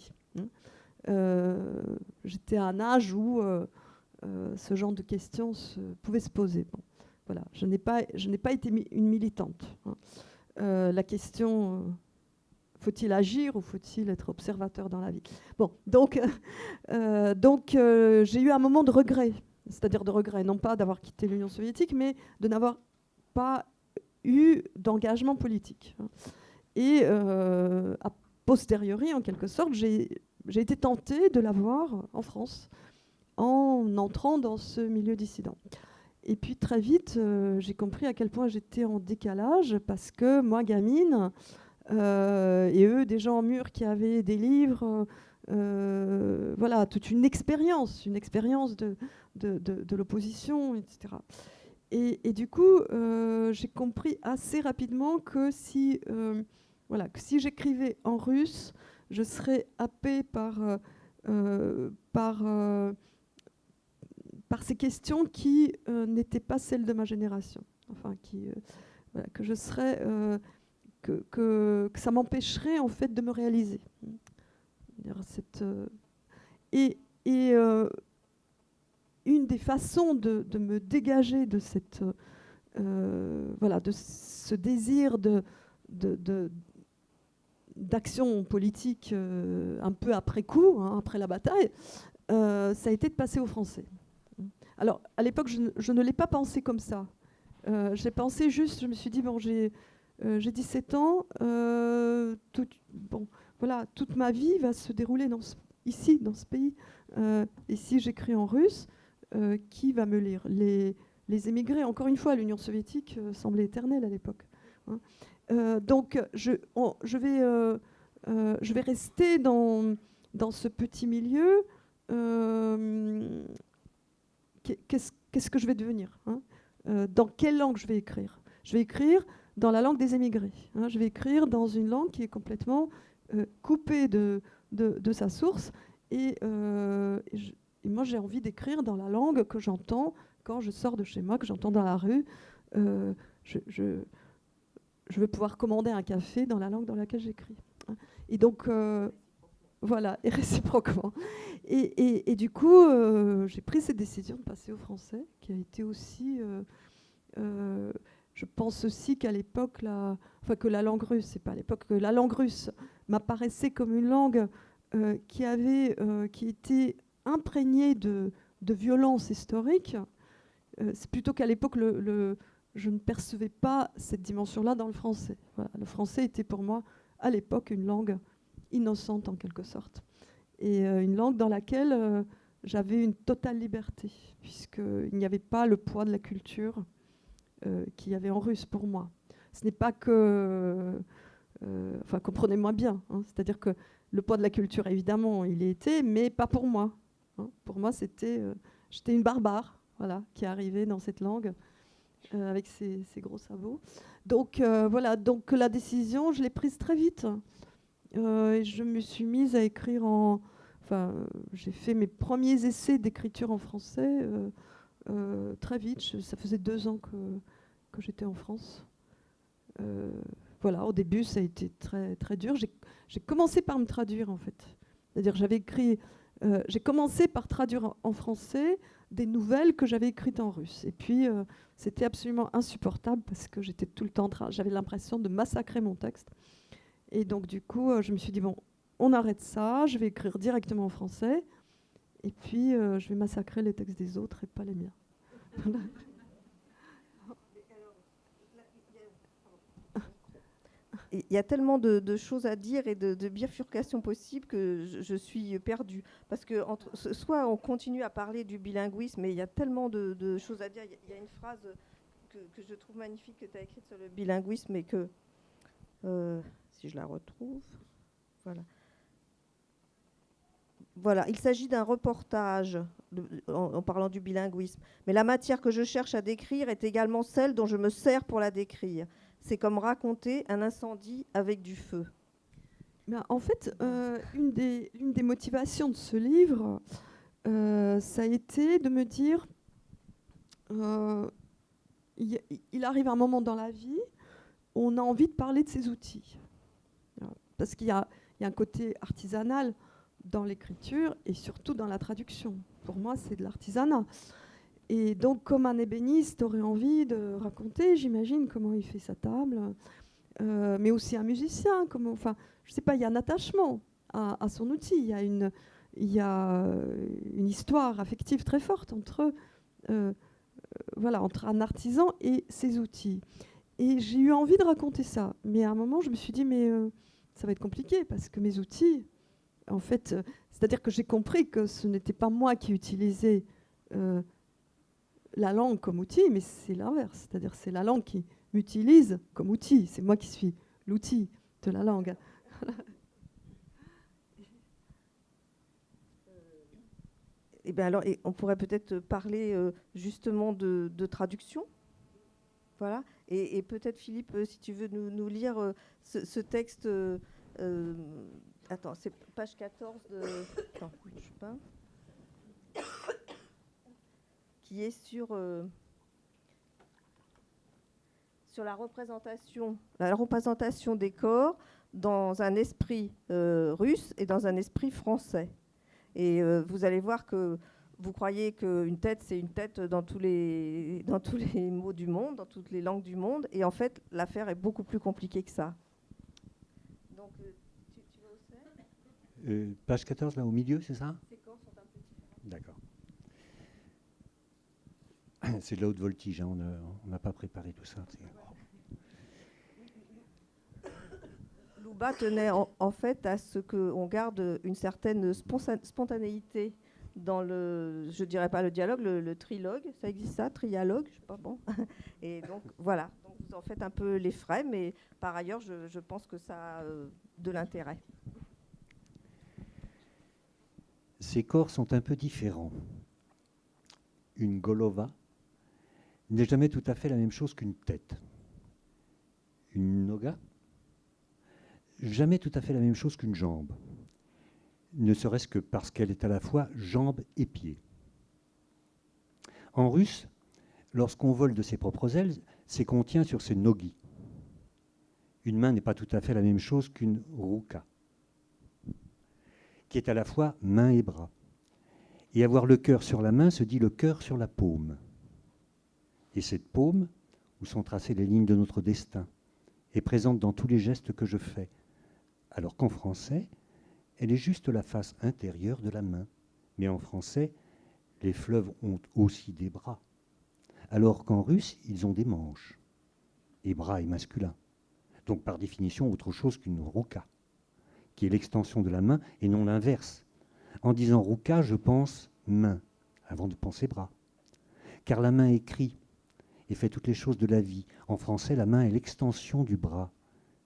J'étais à un âge où ce genre de questions pouvait se poser. Bon, voilà. Je n'ai pas été une militante. La question... faut-il agir ou faut-il être observateur dans la vie? Bon, donc j'ai eu un moment de regret, c'est-à-dire de regret, non pas d'avoir quitté l'Union soviétique, mais de n'avoir pas eu d'engagement politique. Et a posteriori, en quelque sorte, j'ai été tentée de l'avoir en France, en entrant dans ce milieu dissident. Et puis très vite, j'ai compris à quel point j'étais en décalage, parce que moi, gamine, et eux, des gens mûrs qui avaient des livres, voilà, toute une expérience de l'opposition, etc. Et du coup, j'ai compris assez rapidement que si j'écrivais en russe, je serais happée par ces questions qui n'étaient pas celles de ma génération. Enfin, voilà, que je serais... que ça m'empêcherait en fait de me réaliser. Et une des façons de me dégager de cette voilà, de ce désir d'action politique un peu après coup, après la bataille, ça a été de passer au français. Alors à l'époque, je ne l'ai pas pensé comme ça. J'ai pensé juste, je me suis dit bon, j'ai 17 ans, toute ma vie va se dérouler ici, dans ce pays. Et si j'écris en russe, qui va me lire? Les émigrés, encore une fois, l'Union soviétique semblait éternelle à l'époque. Donc je vais rester dans ce petit milieu. Qu'est-ce que je vais devenir, dans quelle langue je vais écrire? Je vais écrire dans la langue des émigrés. Je vais écrire dans une langue qui est complètement coupée de sa source. Et moi, j'ai envie d'écrire dans la langue que j'entends quand je sors de chez moi, que j'entends dans la rue. Je veux pouvoir commander un café dans la langue dans laquelle j'écris. Et donc, voilà, et réciproquement. Et du coup, j'ai pris cette décision de passer au français, qui a été aussi... je pense aussi qu'à l'époque, que la langue russe, c'est pas à l'époque, que la langue russe m'apparaissait comme une langue qui était imprégnée de violence historique. C'est plutôt qu'à l'époque, je ne percevais pas cette dimension-là dans le français. Voilà, le français était pour moi, à l'époque, une langue innocente en quelque sorte. Et une langue dans laquelle j'avais une totale liberté, puisqu'il n'y avait pas le poids de la culture qu'il y avait en russe pour moi. Ce n'est pas que... comprenez-moi bien. Hein, c'est-à-dire que le poids de la culture, évidemment, il y était, mais pas pour moi. Hein. Pour moi, j'étais une barbare, voilà, qui arrivait dans cette langue avec ses gros sabots. Donc donc la décision, je l'ai prise très vite. Et je me suis mise à écrire j'ai fait mes premiers essais d'écriture en français très vite. Ça faisait 2 ans que j'étais en France. Voilà, au début, ça a été très, très dur. J'ai commencé par me traduire, en fait. C'est-à-dire, j'ai commencé par traduire en français des nouvelles que j'avais écrites en russe. Et puis, c'était absolument insupportable parce que j'étais tout le temps j'avais l'impression de massacrer mon texte. Et donc, du coup, je me suis dit, bon, on arrête ça, je vais écrire directement en français. Et puis, je vais massacrer les textes des autres et pas les miens. Voilà. Il y a tellement de choses à dire et de bifurcations possibles que je suis perdue. Parce que soit on continue à parler du bilinguisme, mais il y a tellement de choses à dire. Il y a une phrase que je trouve magnifique que tu as écrite sur le bilinguisme et que, si je la retrouve, voilà. Voilà, il s'agit d'un reportage en parlant du bilinguisme. Mais la matière que je cherche à décrire est également celle dont je me sers pour la décrire. C'est comme raconter un incendie avec du feu. Ben, en fait, une des motivations de ce livre, ça a été de me dire, il arrive un moment dans la vie où on a envie de parler de ces outils. Parce qu'il y a un côté artisanal dans l'écriture et surtout dans la traduction. Pour moi, c'est de l'artisanat. Et donc, comme un ébéniste aurait envie de raconter, j'imagine, comment il fait sa table, mais aussi un musicien, je sais pas, il y a un attachement à son outil, il y a une histoire affective très forte entre un artisan et ses outils. Et j'ai eu envie de raconter ça, mais à un moment, je me suis dit, mais ça va être compliqué, parce que mes outils, en fait, c'est-à-dire que j'ai compris que ce n'était pas moi qui utilisais la langue comme outil, mais c'est l'inverse. C'est-à-dire c'est la langue qui m'utilise comme outil. C'est moi qui suis l'outil de la langue. Et bien alors, on pourrait peut-être parler justement de traduction. Voilà. Et peut-être, Philippe, si tu veux nous lire ce texte. Attends, c'est page 14 de... Attends, je sais pas. Qui est sur la représentation des corps dans un esprit russe et dans un esprit français. Et vous allez voir que vous croyez qu'une tête, c'est une tête dans tous les mots du monde, dans toutes les langues du monde. Et en fait, l'affaire est beaucoup plus compliquée que ça. Donc, tu vois où c'est ? Page 14, là, au milieu, c'est ça ? Les corps sont un peu différents. D'accord. C'est de la haute voltige, hein, on n'a pas préparé tout ça. Louba tenait en fait à ce qu'on garde une certaine spontanéité dans je dirais pas le dialogue, le trilogue, ça existe ça, trialogue, je sais pas, bon. Et donc voilà, donc vous en faites un peu les frais, mais par ailleurs je pense que ça a de l'intérêt. Ces corps sont un peu différents. Une golova n'est jamais tout à fait la même chose qu'une tête. Une noga, jamais tout à fait la même chose qu'une jambe, ne serait-ce que parce qu'elle est à la fois jambe et pied. En russe, lorsqu'on vole de ses propres ailes, c'est qu'on tient sur ses nogi. Une main n'est pas tout à fait la même chose qu'une ruka, qui est à la fois main et bras. Et avoir le cœur sur la main se dit le cœur sur la paume. Et cette paume, où sont tracées les lignes de notre destin, est présente dans tous les gestes que je fais, alors qu'en français, elle est juste la face intérieure de la main. Mais en français, les fleuves ont aussi des bras, alors qu'en russe, ils ont des manches. Et bras est masculin. Donc par définition, autre chose qu'une ruka, qui est l'extension de la main et non l'inverse. En disant ruka, je pense main, avant de penser bras. Car la main écrit et fait toutes les choses de la vie. En français, la main est l'extension du bras,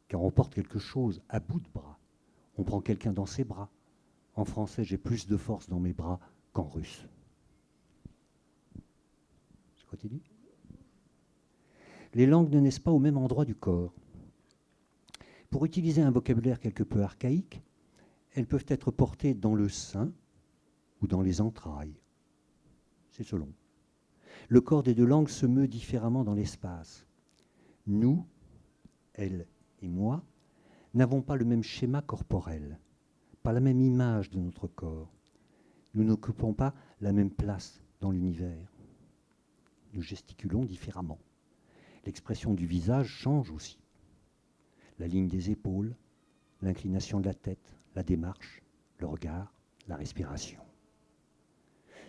car on porte quelque chose à bout de bras. On prend quelqu'un dans ses bras. En français, j'ai plus de force dans mes bras qu'en russe. Je continue. Les langues ne naissent pas au même endroit du corps. Pour utiliser un vocabulaire quelque peu archaïque, elles peuvent être portées dans le sein ou dans les entrailles. C'est selon. Le corps des deux langues se meut différemment dans l'espace. Nous, elle et moi, n'avons pas le même schéma corporel, pas la même image de notre corps. Nous n'occupons pas la même place dans l'univers. Nous gesticulons différemment. L'expression du visage change aussi. La ligne des épaules, l'inclination de la tête, la démarche, le regard, la respiration.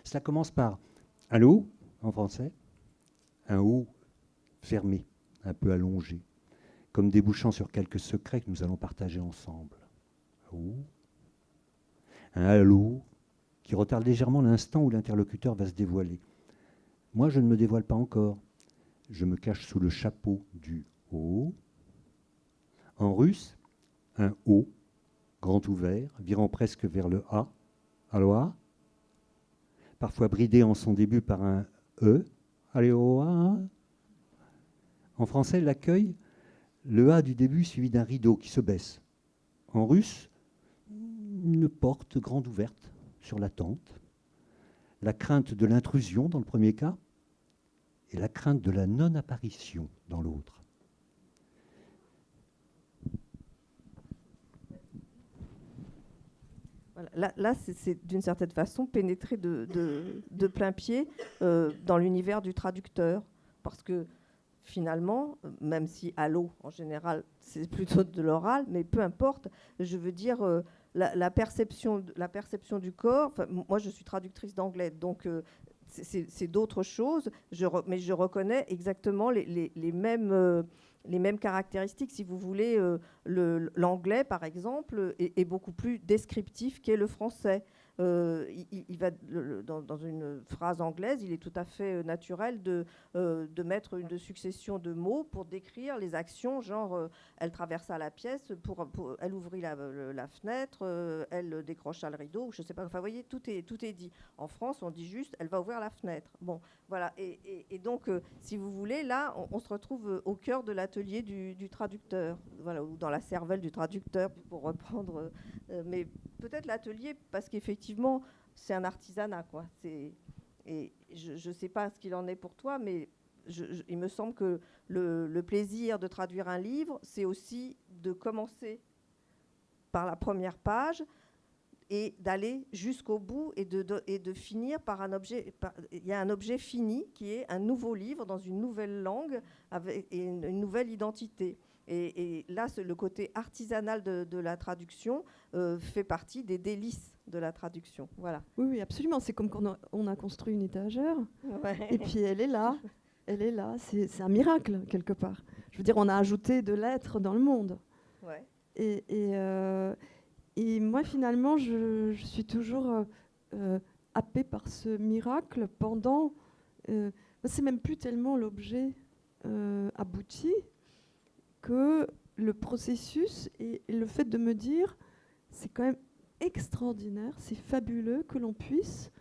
Cela commence par un O en français, un O fermé, un peu allongé, comme débouchant sur quelques secrets que nous allons partager ensemble. Un halo qui retarde légèrement l'instant où l'interlocuteur va se dévoiler. Moi, je ne me dévoile pas encore. Je me cache sous le chapeau du O. En russe, un O, grand ouvert, virant presque vers le A, aloha, parfois bridé en son début par un E, aloha. En français, l'accueil, le A du début suivi d'un rideau qui se baisse. En russe, une porte grande ouverte sur l'attente, la crainte de l'intrusion dans le premier cas et la crainte de la non-apparition dans l'autre. Voilà, là c'est d'une certaine façon pénétrer de plein pied dans l'univers du traducteur. Parce que finalement, même si allô, en général, c'est plutôt de l'oral, mais peu importe, je veux dire, la perception du corps, moi je suis traductrice d'anglais, donc c'est d'autres choses, mais je reconnais exactement les mêmes caractéristiques. Si vous voulez, l'anglais, par exemple, est beaucoup plus descriptif qu'est le français. Il va, dans une phrase anglaise, il est tout à fait naturel de mettre une succession de mots pour décrire les actions, genre elle traversa la pièce, elle ouvrit la fenêtre, elle décrocha le rideau, je sais pas. Enfin, vous voyez, tout est dit. En France, on dit juste elle va ouvrir la fenêtre. Bon, voilà. Et donc, si vous voulez, là, on se retrouve au cœur de l'atelier du traducteur, voilà, ou dans la cervelle du traducteur, pour reprendre. Mais peut-être l'atelier, parce qu'effectivement, c'est un artisanat, quoi. Et je ne sais pas ce qu'il en est pour toi, mais il me semble que le plaisir de traduire un livre, c'est aussi de commencer par la première page et d'aller jusqu'au bout et de finir par un objet. Il y a un objet fini qui est un nouveau livre dans une nouvelle langue avec une nouvelle identité. Et là, le côté artisanal de la traduction fait partie des délices de la traduction. Voilà. Oui, absolument. C'est comme quand on a construit une étagère, Ouais. et puis elle est là. Elle est là. C'est un miracle, quelque part. Je veux dire, on a ajouté de l'être dans le monde. Ouais. Et moi, finalement, je suis toujours happée par ce miracle pendant... c'est même plus tellement l'objet abouti que le processus et le fait de me dire, c'est quand même extraordinaire, c'est fabuleux que l'on puisse,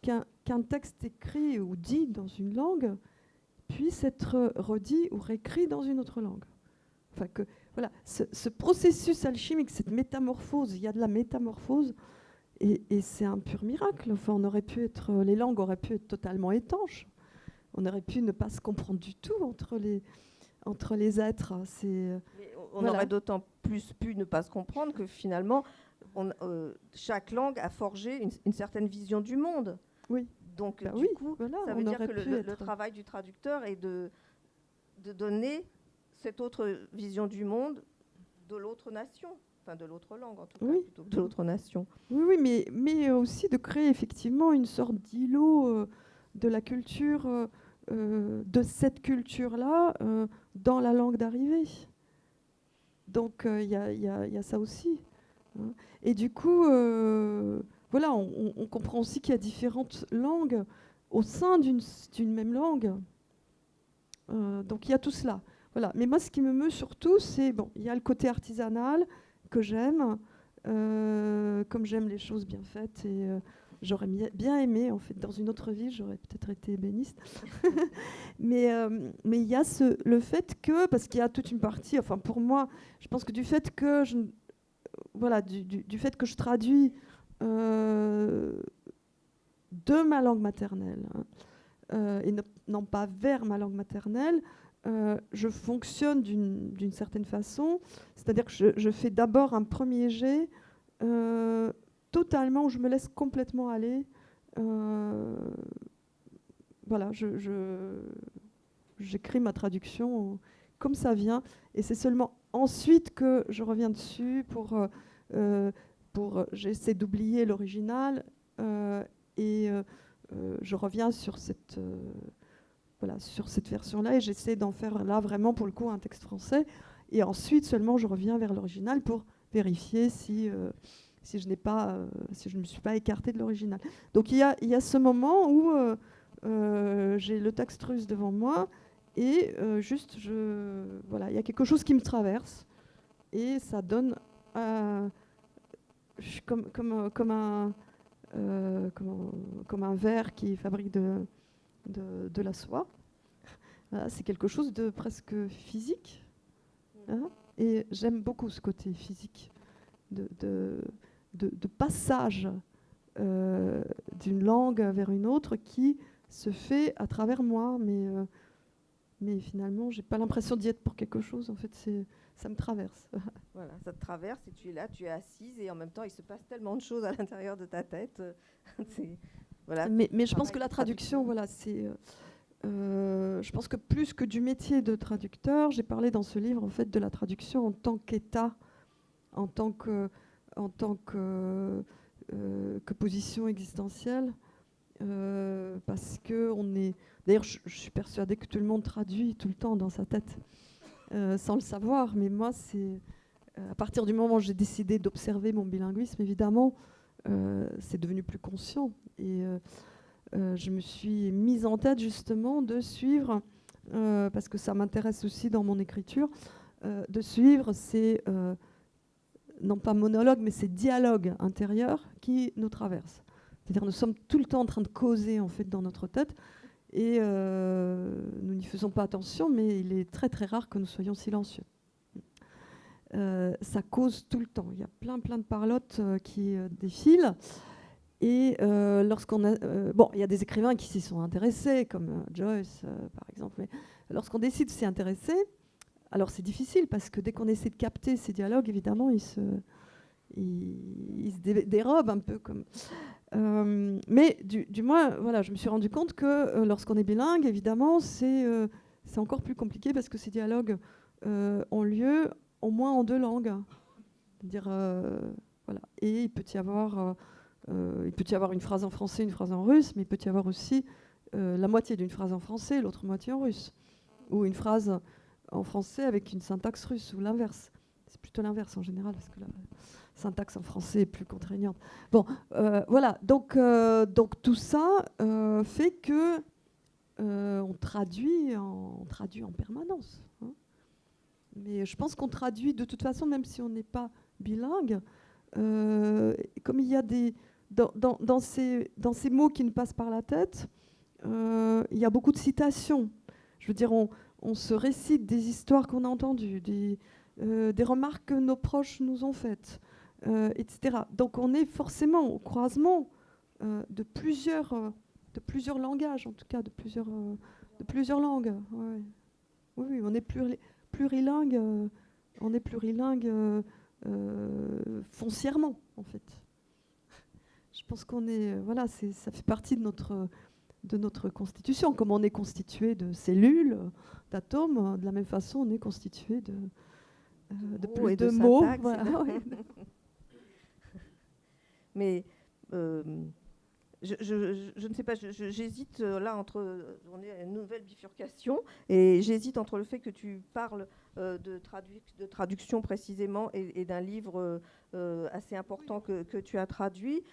qu'un texte écrit ou dit dans une langue puisse être redit ou réécrit dans une autre langue. Enfin, que, voilà, ce processus alchimique, cette métamorphose, il y a de la métamorphose, et c'est un pur miracle. Enfin, les langues auraient pu être totalement étanches. On aurait pu ne pas se comprendre du tout entre les êtres. On aurait d'autant plus pu ne pas se comprendre que finalement, chaque langue a forgé une certaine vision du monde. Oui. Donc, du coup, voilà, ça veut dire que le travail du traducteur est de donner cette autre vision du monde de l'autre nation, enfin de l'autre langue en tout cas, plutôt que de l'autre nation. Oui, mais aussi de créer effectivement une sorte d'îlot de la culture, de cette culture-là, dans la langue d'arrivée. Donc il y a ça aussi. Hein. Et du coup, voilà, on comprend aussi qu'il y a différentes langues au sein d'une même langue. Donc il y a tout cela. Voilà. Mais moi, ce qui me meut surtout, c'est bon, il y a le côté artisanal que j'aime, comme j'aime les choses bien faites. Et j'aurais bien aimé, en fait, dans une autre vie, j'aurais peut-être été ébéniste. mais il y a le fait que, parce qu'il y a toute une partie, enfin pour moi, je pense que du fait que du fait que je traduis de ma langue maternelle, hein, et non pas vers ma langue maternelle, je fonctionne d'une certaine façon, c'est-à-dire que je fais d'abord un premier jet totalement où je me laisse complètement aller. Voilà, j'écris ma traduction comme ça vient, et c'est seulement ensuite que je reviens dessus j'essaie d'oublier l'original, et je reviens sur cette version-là, et j'essaie d'en faire là vraiment pour le coup un texte français, et ensuite seulement je reviens vers l'original pour vérifier si je ne me suis pas écartée de l'original. Donc il y a ce moment où j'ai le texte russe devant moi, et juste il y a quelque chose qui me traverse, et ça donne comme un verre qui fabrique de la soie. Voilà, c'est quelque chose de presque physique, hein, et j'aime beaucoup ce côté physique de passage d'une langue vers une autre qui se fait à travers moi, mais finalement j'ai pas l'impression d'y être pour quelque chose, en fait ça me traverse. Voilà, ça te traverse et tu es là, tu es assise, et en même temps il se passe tellement de choses à l'intérieur de ta tête. Voilà, mais je pense que la traduction, voilà, c'est je pense que plus que du métier de traducteur, j'ai parlé dans ce livre en fait de la traduction en tant qu'état, en tant que position existentielle, parce que on est. D'ailleurs, je suis persuadée que tout le monde traduit tout le temps dans sa tête, sans le savoir. Mais moi, c'est à partir du moment où j'ai décidé d'observer mon bilinguisme, évidemment, c'est devenu plus conscient, et je me suis mise en tête justement de suivre, parce que ça m'intéresse aussi dans mon écriture, de suivre ces non pas monologues, mais ces dialogues intérieurs qui nous traversent. C'est-à-dire nous sommes tout le temps en train de causer en fait dans notre tête, et nous n'y faisons pas attention, mais il est très très rare que nous soyons silencieux. Ça cause tout le temps. Il y a plein de parlottes qui défilent. Et lorsqu'on a... il y a des écrivains qui s'y sont intéressés, comme Joyce, par exemple. Mais lorsqu'on décide de s'y intéresser, alors c'est difficile, parce que dès qu'on essaie de capter ces dialogues, évidemment, ils se dérobent un peu. Mais du moins, voilà, je me suis rendu compte que lorsqu'on est bilingue, évidemment, c'est encore plus compliqué, parce que ces dialogues ont lieu au moins en 2 langues. C'est-à-dire, voilà. Et il peut y avoir une phrase en français, une phrase en russe, mais il peut y avoir aussi la moitié d'une phrase en français, l'autre moitié en russe. Ou une phrase en français avec une syntaxe russe, ou l'inverse. C'est plutôt l'inverse en général, parce que la syntaxe en français est plus contraignante. Bon, voilà. Donc tout ça fait que on traduit en permanence. Hein. Mais je pense qu'on traduit de toute façon, même si on n'est pas bilingue. Comme il y a dans ces mots qui nous passent par la tête, il y a beaucoup de citations. Je veux dire, on se récite des histoires qu'on a entendues, des remarques que nos proches nous ont faites, etc. Donc on est forcément au croisement de plusieurs langages, en tout cas de plusieurs langues. Ouais. Oui, on est plurilingue. On est plurilingue foncièrement, en fait. Je pense qu'on est, ça fait partie de de notre constitution. Comme on est constitué de cellules, d'atomes, de la même façon, on est constitué de plus de mots. syntaxe. Voilà, ouais. Mais je ne sais pas, j'hésite là entre... on est à une nouvelle bifurcation, et j'hésite entre le fait que tu parles de traduction précisément et d'un livre assez important que tu as traduit.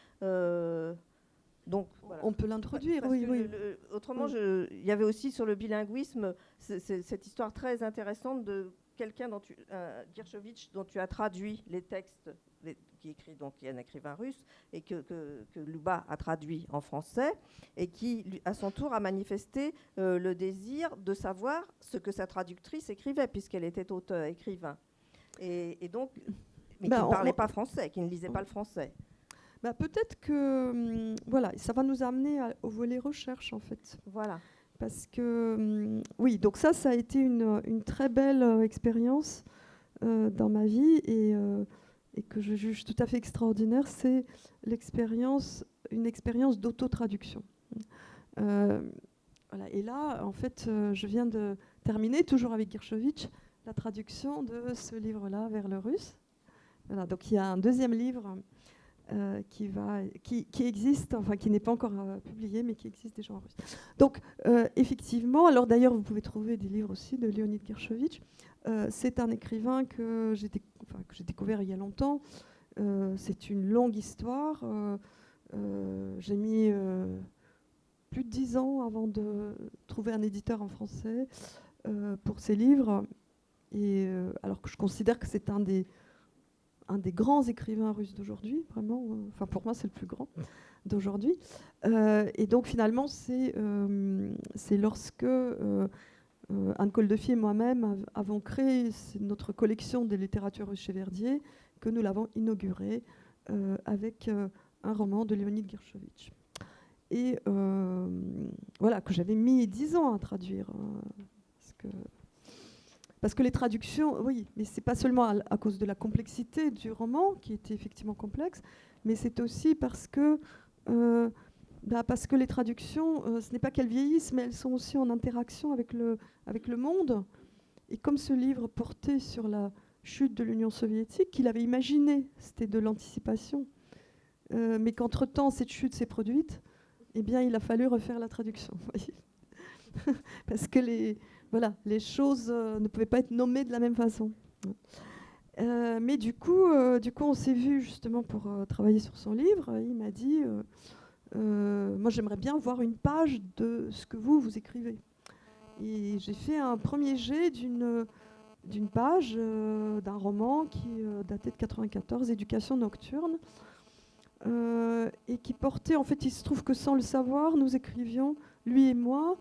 Donc, voilà. On peut l'introduire, Parce oui. que oui. Autrement, Oui. il y avait aussi sur le bilinguisme cette histoire très intéressante de quelqu'un Gershovitch, dont tu as traduit les textes, qui est un écrivain russe, et que Luba a traduit en français, et qui, à son tour, a manifesté le désir de savoir ce que sa traductrice écrivait, puisqu'elle était auteur-écrivain. Et donc, mais qui ne parlait pas français, qui ne lisait pas le français. Peut-être que voilà, ça va nous amener au volet recherche, en fait. Voilà. Parce que, oui, donc ça a été une très belle expérience dans ma vie et que je juge tout à fait extraordinaire, c'est une expérience d'auto-traduction. Voilà. Et là, en fait, je viens de terminer, toujours avec Gershovitch, la traduction de ce livre-là vers le russe. Voilà, donc il y a un deuxième livre qui existe, enfin qui n'est pas encore publié, mais qui existe déjà en russe. Donc effectivement, alors d'ailleurs vous pouvez trouver des livres aussi de Leonid Gershovitch. C'est un écrivain que j'ai découvert il y a longtemps. C'est une longue histoire. J'ai mis plus de 10 ans avant de trouver un éditeur en français pour ces livres. Et alors que je considère que c'est un des grands écrivains russes d'aujourd'hui, vraiment. Enfin, pour moi, c'est le plus grand d'aujourd'hui. Et donc, finalement, c'est lorsque Anne Koldefy et moi-même avons créé notre collection de littérature russe chez Verdier, que nous l'avons inaugurée avec un roman de Leonid Gershovitch. Et voilà, que j'avais mis 10 ans à traduire. Parce que les traductions, oui, mais c'est pas seulement à cause de la complexité du roman, qui était effectivement complexe, mais c'est aussi parce que les traductions, ce n'est pas qu'elles vieillissent, mais elles sont aussi en interaction avec le monde. Et comme ce livre portait sur la chute de l'Union soviétique, qu'il avait imaginé, c'était de l'anticipation, mais qu'entre-temps, cette chute s'est produite, eh bien, il a fallu refaire la traduction. Parce que les choses ne pouvaient pas être nommées de la même façon. Mais du coup, on s'est vu justement pour travailler sur son livre. Il m'a dit, moi j'aimerais bien voir une page de ce que vous écrivez. Et j'ai fait un premier jet d'une page d'un roman qui datait de 1994, Éducation nocturne, et qui portait, en fait, il se trouve que sans le savoir, nous écrivions, lui et moi,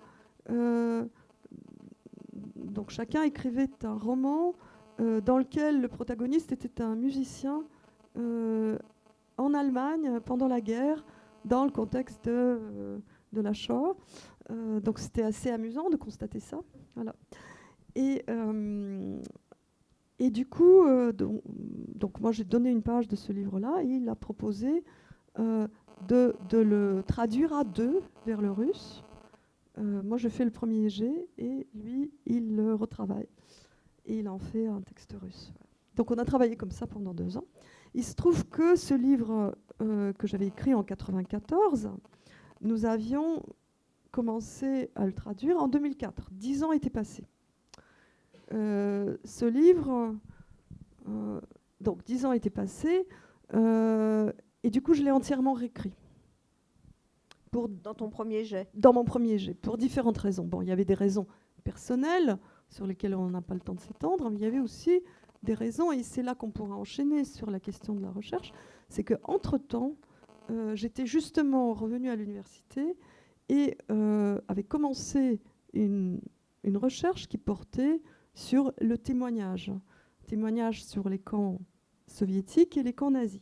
donc chacun écrivait un roman dans lequel le protagoniste était un musicien en Allemagne pendant la guerre, dans le contexte de la Shoah. Donc c'était assez amusant de constater ça. Voilà. Et du coup, donc moi j'ai donné une page de ce livre-là et il a proposé de le traduire à deux vers le russe. Moi, je fais le premier jet et lui, il le retravaille. Et il en fait un texte russe. Donc, on a travaillé comme ça pendant 2 ans. Il se trouve que ce livre que j'avais écrit en 1994, nous avions commencé à le traduire en 2004. 10 ans étaient passés. Ce livre, donc 10 ans étaient passés, et du coup, je l'ai entièrement réécrit. Dans ton premier jet? Dans mon premier jet, pour différentes raisons. Bon, il y avait des raisons personnelles sur lesquelles on n'a pas le temps de s'étendre, mais il y avait aussi des raisons, et c'est là qu'on pourra enchaîner sur la question de la recherche, c'est qu'entre-temps, j'étais justement revenue à l'université et avait commencé une recherche qui portait sur le témoignage sur les camps soviétiques et les camps nazis.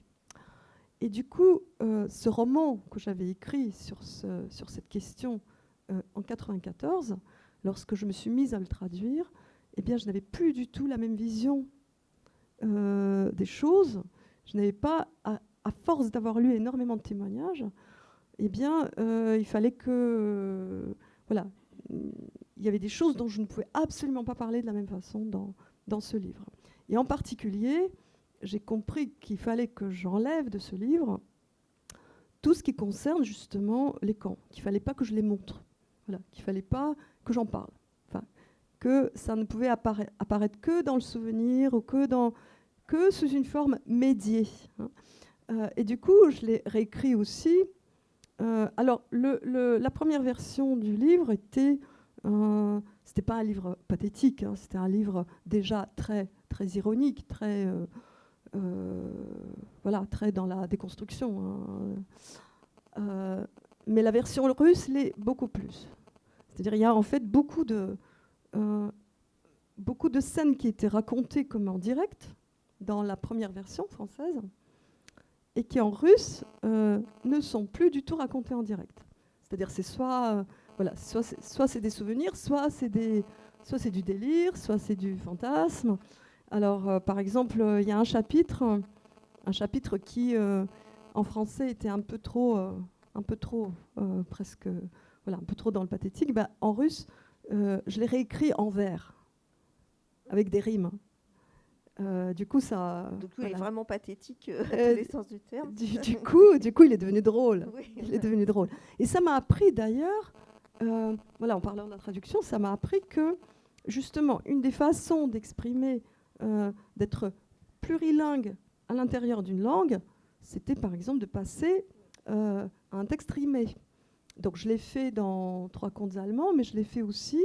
Et du coup, ce roman que j'avais écrit sur cette question en 1994, lorsque je me suis mise à le traduire, eh bien, je n'avais plus du tout la même vision des choses. Je n'avais pas, à force d'avoir lu énormément de témoignages, eh bien, il fallait que... voilà, il y avait des choses dont je ne pouvais absolument pas parler de la même façon dans ce livre. Et en particulier, j'ai compris qu'il fallait que j'enlève de ce livre tout ce qui concerne justement les camps, qu'il ne fallait pas que je les montre, voilà, qu'il ne fallait pas que j'en parle, enfin, que ça ne pouvait apparaître que dans le souvenir ou que sous une forme médiée. Hein. Et du coup, je l'ai réécrit aussi. Alors, la première version du livre était... c'était pas un livre pathétique, hein, c'était un livre déjà très, très ironique, très... voilà, très dans la déconstruction. Hein. Mais la version russe l'est beaucoup plus. C'est-à-dire il y a en fait beaucoup de scènes qui étaient racontées comme en direct dans la première version française et qui en russe ne sont plus du tout racontées en direct. C'est-à-dire c'est soit c'est des souvenirs, soit c'est du délire, soit c'est du fantasme. Alors, par exemple, il y a un chapitre qui, en français, était un peu trop presque, voilà, un peu trop dans le pathétique. Bah, en russe, je l'ai réécrit en vers, avec des rimes. Du coup, ça. Donc, voilà. il est vraiment pathétique à tous les sens du terme. Du coup, il est devenu drôle. Oui. Il est devenu drôle. Et ça m'a appris d'ailleurs, voilà, en parlant de la traduction, ça m'a appris que justement, une des façons d'exprimer, d'être plurilingue à l'intérieur d'une langue, c'était par exemple de passer à un texte rimé. Donc je l'ai fait dans 3 contes allemands, mais je l'ai fait aussi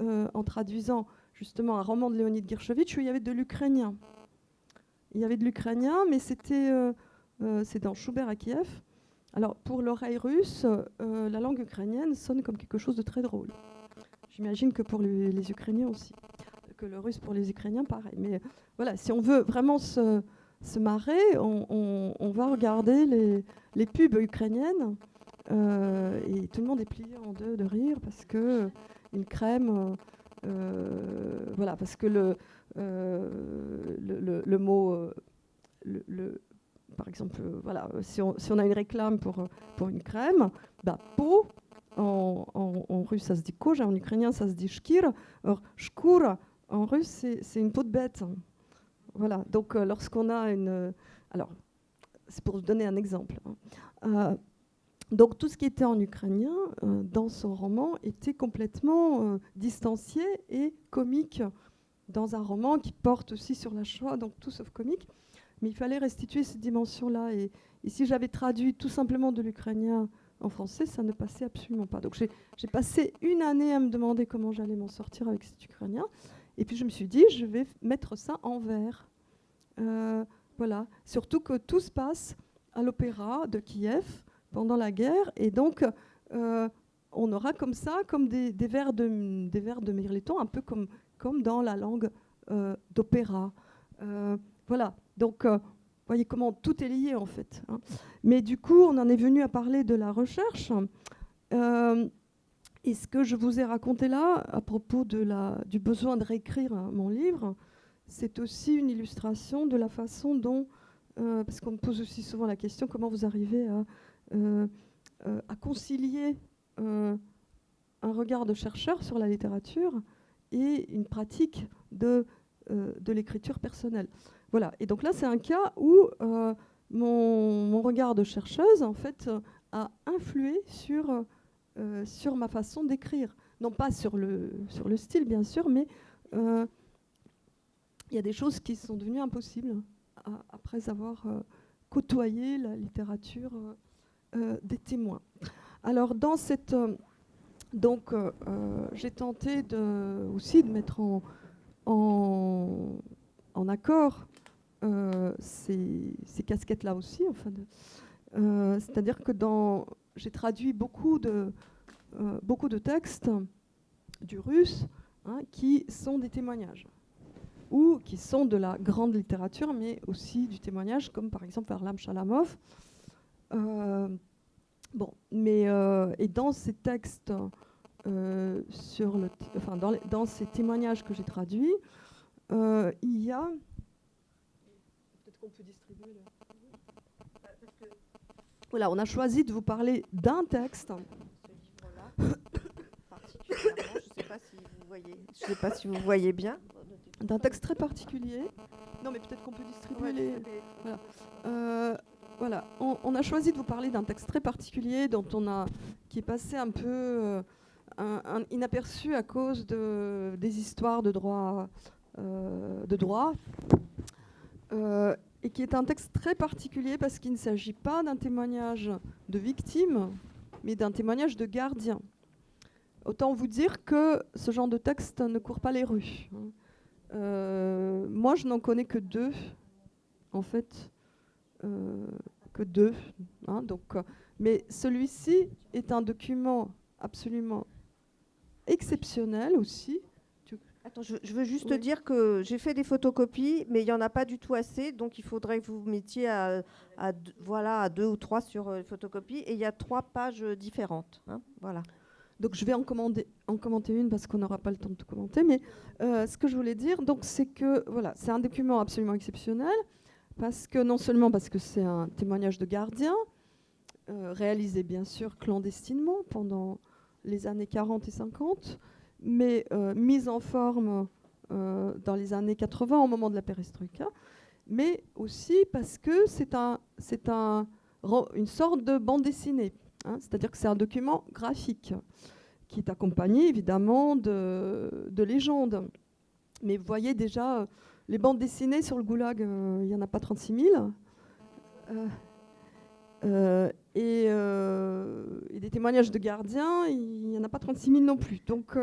en traduisant justement un roman de Léonid Guerchevitch où il y avait de l'ukrainien. Il y avait de l'ukrainien, mais c'est dans Schubert à Kiev. Alors pour l'oreille russe, la langue ukrainienne sonne comme quelque chose de très drôle. J'imagine que pour les Ukrainiens aussi. Que le russe pour les Ukrainiens, pareil. Mais voilà, si on veut vraiment se marrer, on va regarder les pubs ukrainiennes et tout le monde est plié en deux de rire parce que une crème, voilà, parce que le mot, par exemple, voilà, si on a une réclame pour une crème, bah, peau, en russe ça se dit koja, en ukrainien ça se dit shkir, or shkura en russe c'est une peau de bête. Voilà, donc lorsqu'on a une... alors, c'est pour donner un exemple. Hein. Donc tout ce qui était en ukrainien dans son roman était complètement distancié et comique dans un roman qui porte aussi sur la Shoah, donc tout sauf comique. Mais il fallait restituer cette dimension-là. Et si j'avais traduit tout simplement de l'ukrainien en français, ça ne passait absolument pas. Donc j'ai passé une année à me demander comment j'allais m'en sortir avec cet ukrainien. Et puis je me suis dit, je vais mettre ça en vers. Voilà. Surtout que tout se passe à l'opéra de Kiev pendant la guerre. Et donc, on aura comme ça, comme des vers de Mirliton, un peu comme dans la langue d'opéra. Voilà. Donc, vous voyez comment tout est lié, en fait. Hein. Mais du coup, on en est venu à parler de la recherche. Et ce que je vous ai raconté là, à propos du besoin de réécrire mon livre, c'est aussi une illustration de la façon dont, parce qu'on me pose aussi souvent la question, comment vous arrivez à concilier un regard de chercheur sur la littérature et une pratique de l'écriture personnelle. Voilà. Et donc là, c'est un cas où mon regard de chercheuse, en fait, a influé sur ma façon d'écrire. Non pas sur le style, bien sûr, mais il y a des choses qui sont devenues impossibles après avoir côtoyé la littérature des témoins. Alors, dans cette... j'ai tenté aussi de mettre en accord ces casquettes-là aussi. Enfin, c'est-à-dire que j'ai traduit beaucoup de textes du russe qui sont des témoignages ou qui sont de la grande littérature, mais aussi du témoignage, comme par exemple Varlam Shalamov. Et dans ces textes, dans ces témoignages que j'ai traduits, il y a... Peut-être qu'on peut distribuer Voilà, on a choisi de vous parler d'un texte. Ce livre-là, particulièrement, je sais pas si vous voyez bien. D'un texte très particulier. Non, mais peut-être qu'on peut distribuer les... Voilà. Voilà. On a choisi de vous parler d'un texte très particulier qui est passé un peu inaperçu à cause des histoires de droit, et qui est un texte très particulier parce qu'il ne s'agit pas d'un témoignage de victime, mais d'un témoignage de gardien. Autant vous dire que ce genre de texte ne court pas les rues. Moi, je n'en connais que 2, en fait, que 2. Mais celui-ci est un document absolument exceptionnel aussi. Attends, je veux juste te dire que j'ai fait des photocopies, mais il n'y en a pas du tout assez, donc il faudrait que vous vous mettiez à 2 ou 3 sur photocopies, et il y a 3 pages différentes. Voilà. Donc je vais en commenter une parce qu'on n'aura pas le temps de tout commenter. Mais ce que je voulais dire, c'est que voilà, c'est un document absolument exceptionnel parce que non seulement parce que c'est un témoignage de gardien réalisé bien sûr clandestinement pendant les années 40 et 50, mais mis en forme dans les années 80 au moment de la perestroïka, mais aussi parce que c'est une sorte de bande dessinée. C'est-à-dire que c'est un document graphique qui est accompagné évidemment de légendes. Mais vous voyez déjà, les bandes dessinées sur le goulag, il n'y en a pas 36 000. Et des témoignages de gardiens, il n'y en a pas 36 000 non plus. Donc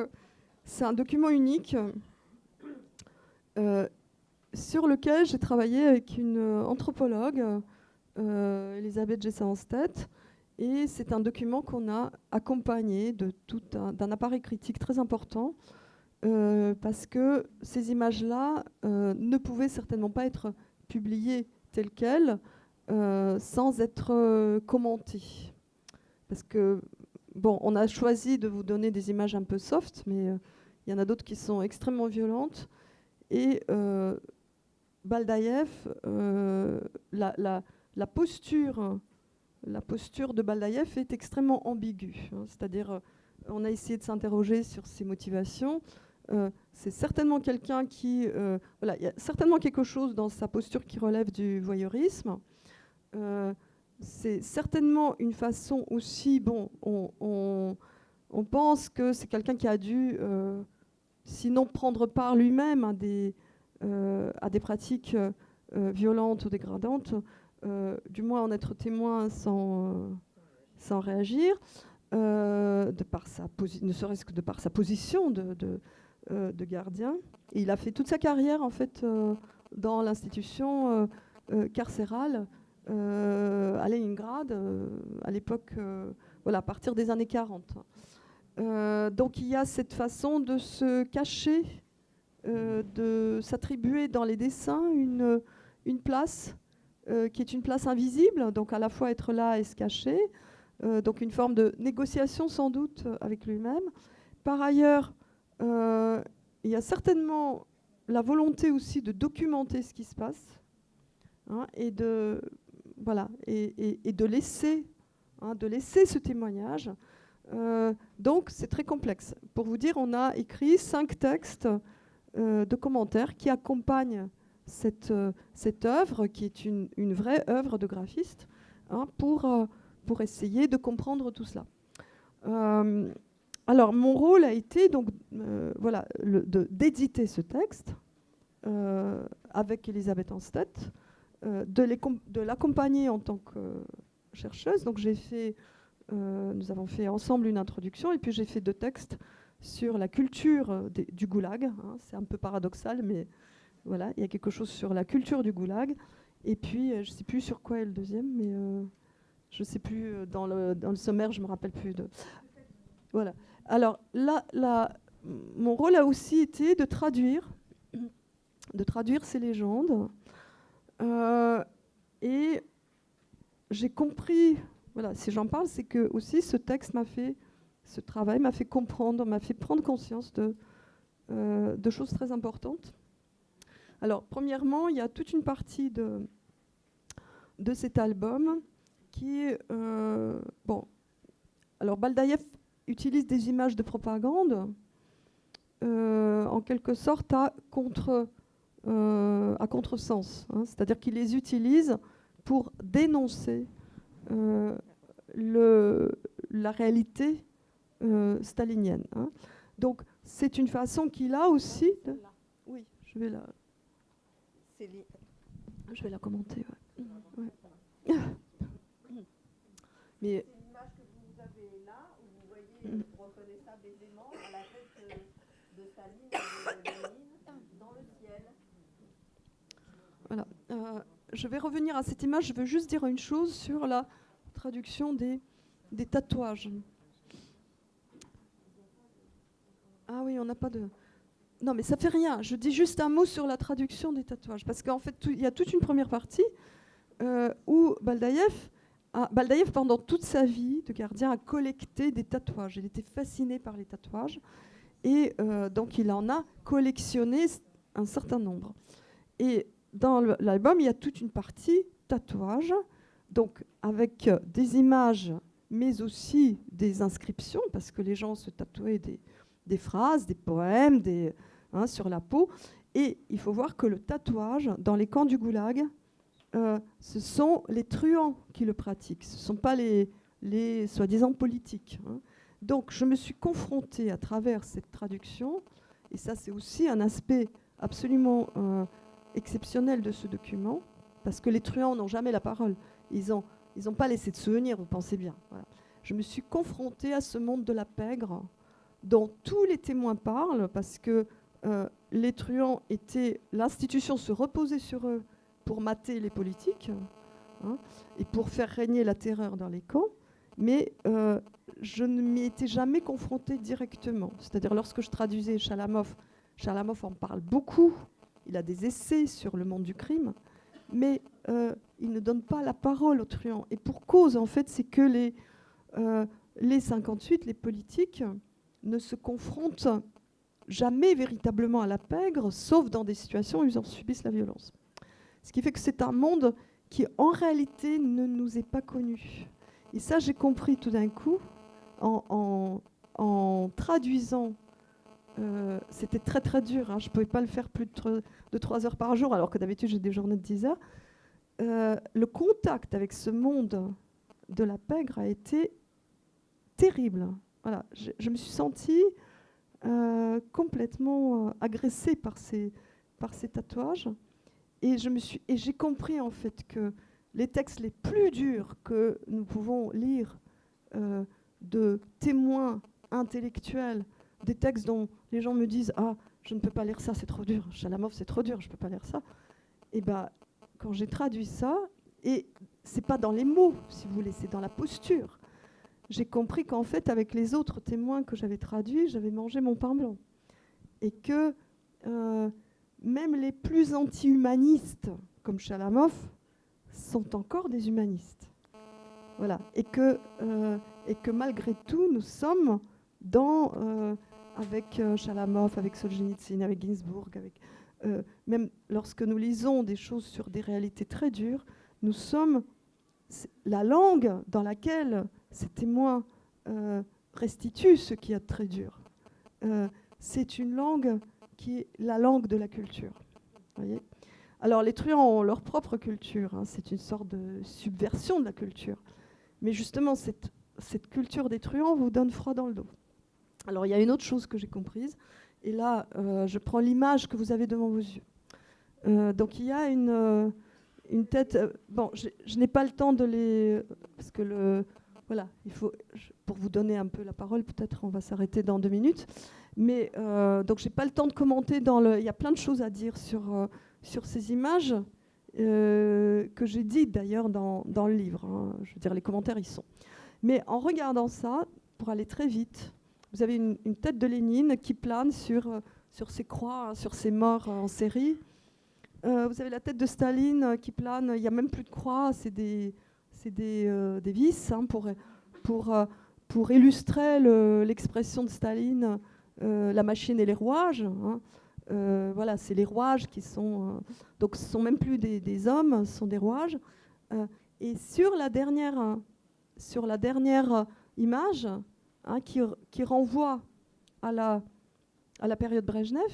c'est un document unique sur lequel j'ai travaillé avec une anthropologue, Elisabeth Jessa-Anstedt. Et c'est un document qu'on a accompagné d'un appareil critique très important parce que ces images-là ne pouvaient certainement pas être publiées telles quelles sans être commentées. Parce que, bon, on a choisi de vous donner des images un peu soft, mais il y en a d'autres qui sont extrêmement violentes. Et Baldaïev, la posture de Baldaïev est extrêmement ambiguë. C'est-à-dire, on a essayé de s'interroger sur ses motivations. C'est certainement quelqu'un qui... voilà, il y a certainement quelque chose dans sa posture qui relève du voyeurisme. C'est certainement une façon aussi... Bon, on pense que c'est quelqu'un qui a dû, sinon prendre part lui-même à des pratiques violentes ou dégradantes, du moins en être témoin sans réagir, ne serait-ce que de par sa position de gardien. Et il a fait toute sa carrière en fait dans l'institution carcérale à Leningrad, à l'époque, voilà, à partir des années 40. Donc il y a cette façon de se cacher, de s'attribuer dans les dessins une place qui est une place invisible, donc à la fois être là et se cacher, donc une forme de négociation sans doute avec lui-même. Par ailleurs, il y a certainement la volonté aussi de documenter ce qui se passe, et de laisser ce témoignage. Donc c'est très complexe. Pour vous dire, on a écrit 5 textes de commentaires qui accompagnent cette œuvre, qui est une vraie œuvre de graphiste, pour essayer de comprendre tout cela. Alors, mon rôle a été donc, d'éditer ce texte avec Elisabeth Anstedt, de l'accompagner en tant que chercheuse. Donc, nous avons fait ensemble une introduction, et puis j'ai fait 2 textes sur la culture du goulag. C'est un peu paradoxal, mais voilà, il y a quelque chose sur la culture du goulag. Et puis, je ne sais plus sur quoi est le deuxième, mais je ne sais plus, dans le sommaire, je ne me rappelle plus. Voilà. Alors, là, mon rôle a aussi été de traduire ces légendes. Et j'ai compris, voilà, si j'en parle, c'est que aussi ce travail m'a fait comprendre, m'a fait prendre conscience de choses très importantes. Alors, premièrement, il y a toute une partie de cet album qui est... bon, alors Baldaïev utilise des images de propagande en quelque sorte à contresens, hein, c'est-à-dire qu'il les utilise pour dénoncer la réalité stalinienne. Hein. Donc c'est une façon qu'il a aussi... Oui, je vais la commenter. Ouais. Ouais. Mais c'est l'image que vous avez là, où vous voyez reconnaissable aisément à la tête de Staline et de Lénine dans le ciel. Voilà. Je vais revenir à cette image. Je veux juste dire une chose sur la traduction des tatouages. Ah oui, on n'a pas de... Non, mais ça fait rien. Je dis juste un mot sur la traduction des tatouages. Parce qu'en fait, il y a toute une première partie où Baldaïev, pendant toute sa vie de gardien, a collecté des tatouages. Il était fasciné par les tatouages. Et donc, il en a collectionné un certain nombre. Et dans l'album, il y a toute une partie tatouages, donc avec des images, mais aussi des inscriptions, parce que les gens se tatouaient des phrases, des poèmes, sur la peau. Et il faut voir que le tatouage, dans les camps du goulag, ce sont les truands qui le pratiquent. Ce ne sont pas les soi-disant politiques. Hein. Donc je me suis confrontée à travers cette traduction, et ça c'est aussi un aspect absolument exceptionnel de ce document, parce que les truands n'ont jamais la parole. Ils n'ont pas laissé de souvenirs, vous pensez bien. Voilà. Je me suis confrontée à ce monde de la pègre, dont tous les témoins parlent, parce que les truands étaient... L'institution se reposait sur eux pour mater les politiques, hein, et pour faire régner la terreur dans les camps, mais je ne m'y étais jamais confrontée directement. C'est-à-dire lorsque je traduisais Chalamov en parle beaucoup, il a des essais sur le monde du crime, mais il ne donne pas la parole aux truands. Et pour cause, en fait, c'est que les 58, les politiques, ne se confrontent jamais véritablement à la pègre, sauf dans des situations où ils en subissent la violence. Ce qui fait que c'est un monde qui, en réalité, ne nous est pas connu. Et ça, j'ai compris tout d'un coup, en traduisant. C'était très très dur, hein. Je ne pouvais pas le faire plus de 3 heures par jour, alors que d'habitude j'ai des journées de 10 heures. Le contact avec ce monde de la pègre a été terrible. Voilà. Je me suis sentie complètement agressée par ces tatouages. Et j'ai compris en fait que les textes les plus durs que nous pouvons lire de témoins intellectuels, des textes dont les gens me disent « Ah, je ne peux pas lire ça, c'est trop dur. Chalamov, c'est trop dur, je ne peux pas lire ça. » Et bien, quand j'ai traduit ça, et c'est pas dans les mots, si vous voulez, c'est dans la posture, j'ai compris qu'en fait, avec les autres témoins que j'avais traduits, j'avais mangé mon pain blanc. Et que même les plus anti-humanistes, comme Chalamov, sont encore des humanistes. Voilà. Et que malgré tout, nous sommes avec Chalamov, avec Solzhenitsyn, avec Ginsburg, même lorsque nous lisons des choses sur des réalités très dures, nous sommes la langue dans laquelle ces témoins restituent ce qu'il y a de très dur. C'est une langue qui est la langue de la culture. Voyez ? Alors les truands ont leur propre culture, hein, c'est une sorte de subversion de la culture. Mais justement, cette culture des truands vous donne froid dans le dos. Alors il y a une autre chose que j'ai comprise, et là je prends l'image que vous avez devant vos yeux. Donc il y a une tête... bon, je n'ai pas le temps de les... Parce que voilà, pour vous donner un peu la parole, peut-être on va s'arrêter dans 2 minutes. Mais donc j'ai pas le temps de commenter. Il y a plein de choses à dire sur ces images que j'ai dites d'ailleurs dans le livre. Hein. Je veux dire, les commentaires y sont. Mais en regardant ça, pour aller très vite, vous avez une tête de Lénine qui plane sur ses croix, hein, sur ses morts en série. Vous avez la tête de Staline qui plane. Il n'y a même plus de croix, c'est des vis, hein, pour illustrer l'expression de Staline. La machine et les rouages. Hein. Voilà, c'est les rouages qui sont... donc ce ne sont même plus des hommes, ce sont des rouages. Et sur la dernière image, qui renvoie à la période Brejnev,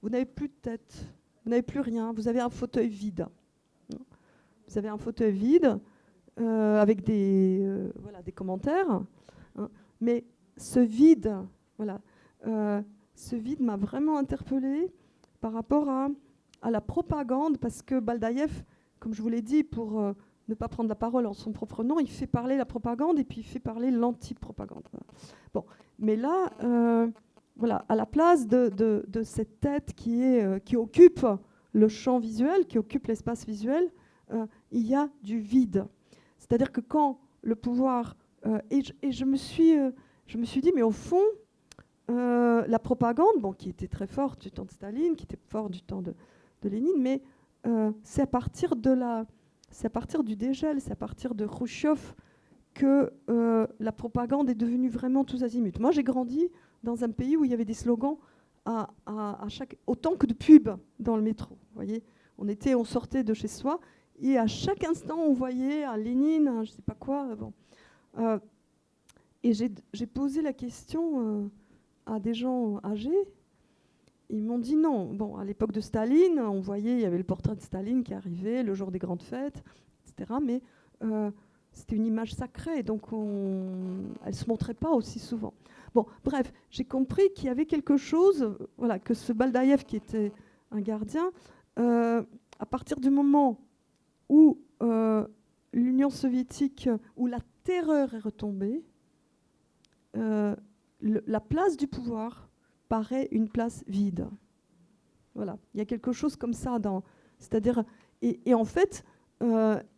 vous n'avez plus de tête, vous n'avez plus rien, vous avez un fauteuil vide. Vous avez un fauteuil vide avec des commentaires, hein. Mais ce vide, ce vide m'a vraiment interpellée par rapport à la propagande, parce que Baldaïev, comme je vous l'ai dit, pour ne pas prendre la parole en son propre nom, il fait parler la propagande et puis il fait parler l'anti-propagande. Bon, mais là, à la place de cette tête qui occupe le champ visuel, qui occupe l'espace visuel, il y a du vide. C'est-à-dire que quand le pouvoir... et je me suis dit, mais au fond, la propagande, qui était très forte du temps de Staline, qui était forte du temps de Lénine, mais c'est à partir du dégel, c'est à partir de Khrouchtchev que la propagande est devenue vraiment tous azimuts. Moi, j'ai grandi dans un pays où il y avait des slogans autant que de pubs dans le métro. Vous voyez, on sortait de chez soi et à chaque instant, on voyait un Lénine, je ne sais pas quoi. Et j'ai posé la question à des gens âgés. Ils m'ont dit non. Bon, à l'époque de Staline, on voyait, il y avait le portrait de Staline qui arrivait le jour des grandes fêtes, etc. Mais c'était une image sacrée, donc elle ne se montrait pas aussi souvent. Bon, bref, j'ai compris qu'il y avait quelque chose, que ce Baldaïev qui était un gardien, à partir du moment où l'Union soviétique, où la terreur est retombée, la place du pouvoir paraît une place vide. Voilà, il y a quelque chose comme ça c'est-à-dire, et en fait,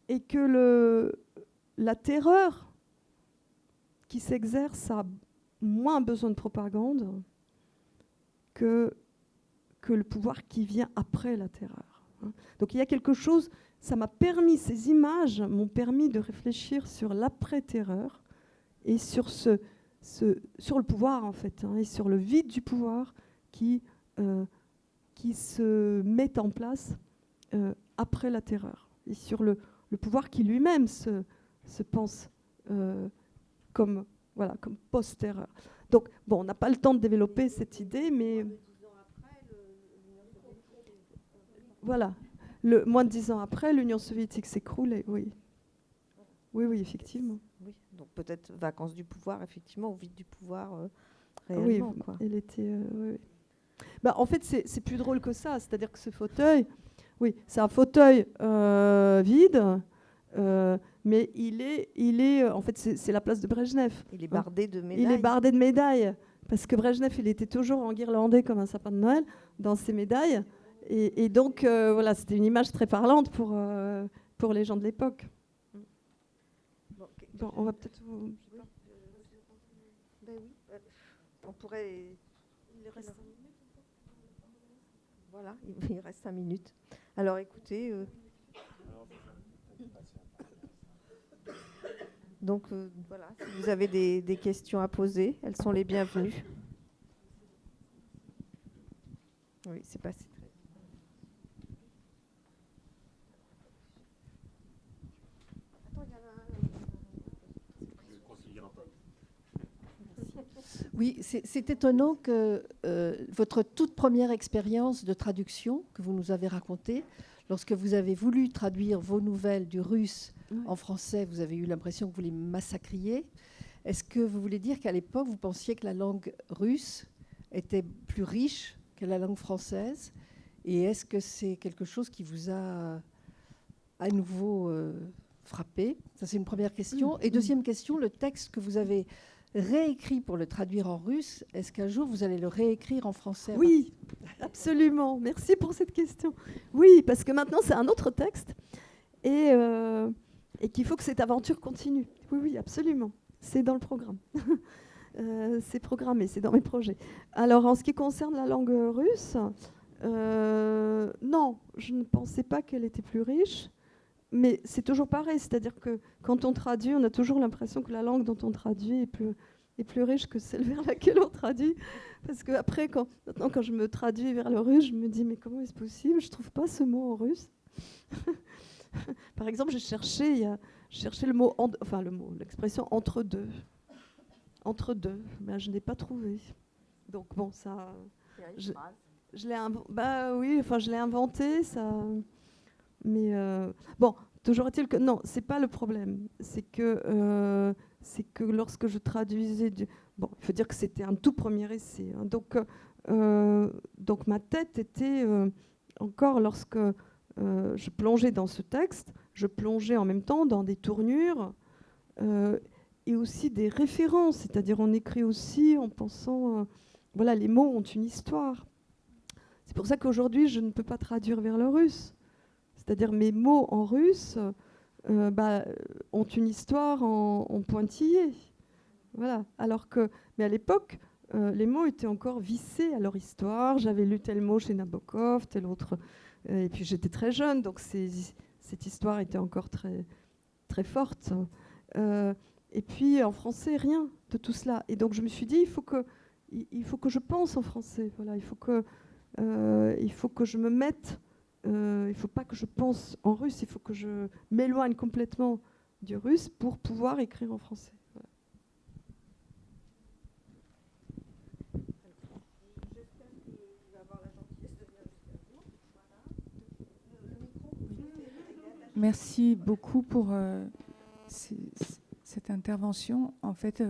et que la terreur qui s'exerce a moins besoin de propagande que le pouvoir qui vient après la terreur. Donc il y a quelque chose, ces images m'ont permis de réfléchir sur l'après-terreur et sur sur le pouvoir en fait, et sur le vide du pouvoir qui se met en place après la terreur, et sur le pouvoir qui lui-même se pense comme post-terreur. Donc, bon, on n'a pas le temps de développer cette idée, mais voilà, moins de 10 ans après, l'Union soviétique s'écroule, oui. Oui, effectivement. Oui, donc peut-être vacances du pouvoir, effectivement, ou vide du pouvoir réellement. Oui, quoi. Elle était... oui. En fait, c'est plus drôle que ça. C'est-à-dire que ce fauteuil, c'est un fauteuil vide, mais il est en fait, c'est la place de Brejnev. Il est bardé de médailles. Il est bardé de médailles, parce que Brejnev, il était toujours enguirlandé comme un sapin de Noël dans ses médailles. Et donc, c'était une image très parlante pour les gens de l'époque. Bon, on va peut-être... On pourrait... Il reste 5 minutes. Voilà, il reste 5 minutes. Alors écoutez... Donc voilà, si vous avez des questions à poser, elles sont les bienvenues. Oui, c'est passé très vite. Oui, c'est étonnant que votre toute première expérience de traduction que vous nous avez racontée, lorsque vous avez voulu traduire vos nouvelles du russe en français, vous avez eu l'impression que vous les massacriez. Est-ce que vous voulez dire qu'à l'époque, vous pensiez que la langue russe était plus riche que la langue française? Et est-ce que c'est quelque chose qui vous a à nouveau frappé? Ça, c'est une première question. Et deuxième question, le texte que vous avez réécrit pour le traduire en russe, est-ce qu'un jour vous allez le réécrire en français? Oui, absolument. Merci pour cette question. Oui, parce que maintenant c'est un autre texte et qu'il faut que cette aventure continue. Oui, absolument. C'est dans le programme. C'est programmé, c'est dans mes projets. Alors en ce qui concerne la langue russe, non, je ne pensais pas qu'elle était plus riche. Mais c'est toujours pareil, c'est-à-dire que quand on traduit, on a toujours l'impression que la langue dont on traduit est plus riche que celle vers laquelle on traduit. Parce qu'après, maintenant, quand je me traduis vers le russe, je me dis, mais comment est-ce possible? Je ne trouve pas ce mot en russe. Par exemple, j'ai cherché le mot, l'expression entre deux. Entre deux, ben, je n'ai pas trouvé. Donc bon, ça, je l'ai je l'ai inventé, ça. Mais bon, toujours est-il que non, c'est pas le problème. C'est que lorsque je traduisais, bon, il faut dire que c'était un tout premier essai. Hein, donc ma tête était encore lorsque je plongeais dans ce texte, je plongeais en même temps dans des tournures et aussi des références. C'est-à-dire, on écrit aussi en pensant, voilà, les mots ont une histoire. C'est pour ça qu'aujourd'hui, je ne peux pas traduire vers le russe. C'est-à-dire, mes mots en russe ont une histoire en pointillé. Voilà. Mais à l'époque, les mots étaient encore vissés à leur histoire. J'avais lu tel mot chez Nabokov, tel autre. Et puis j'étais très jeune, donc cette histoire était encore très, très forte. Et puis en français, rien de tout cela. Et donc je me suis dit, il faut que je pense en français. Voilà, il faut que je me mette. Il ne faut pas que je pense en russe. Il faut que je m'éloigne complètement du russe pour pouvoir écrire en français. Voilà. Merci beaucoup pour cette intervention. En fait,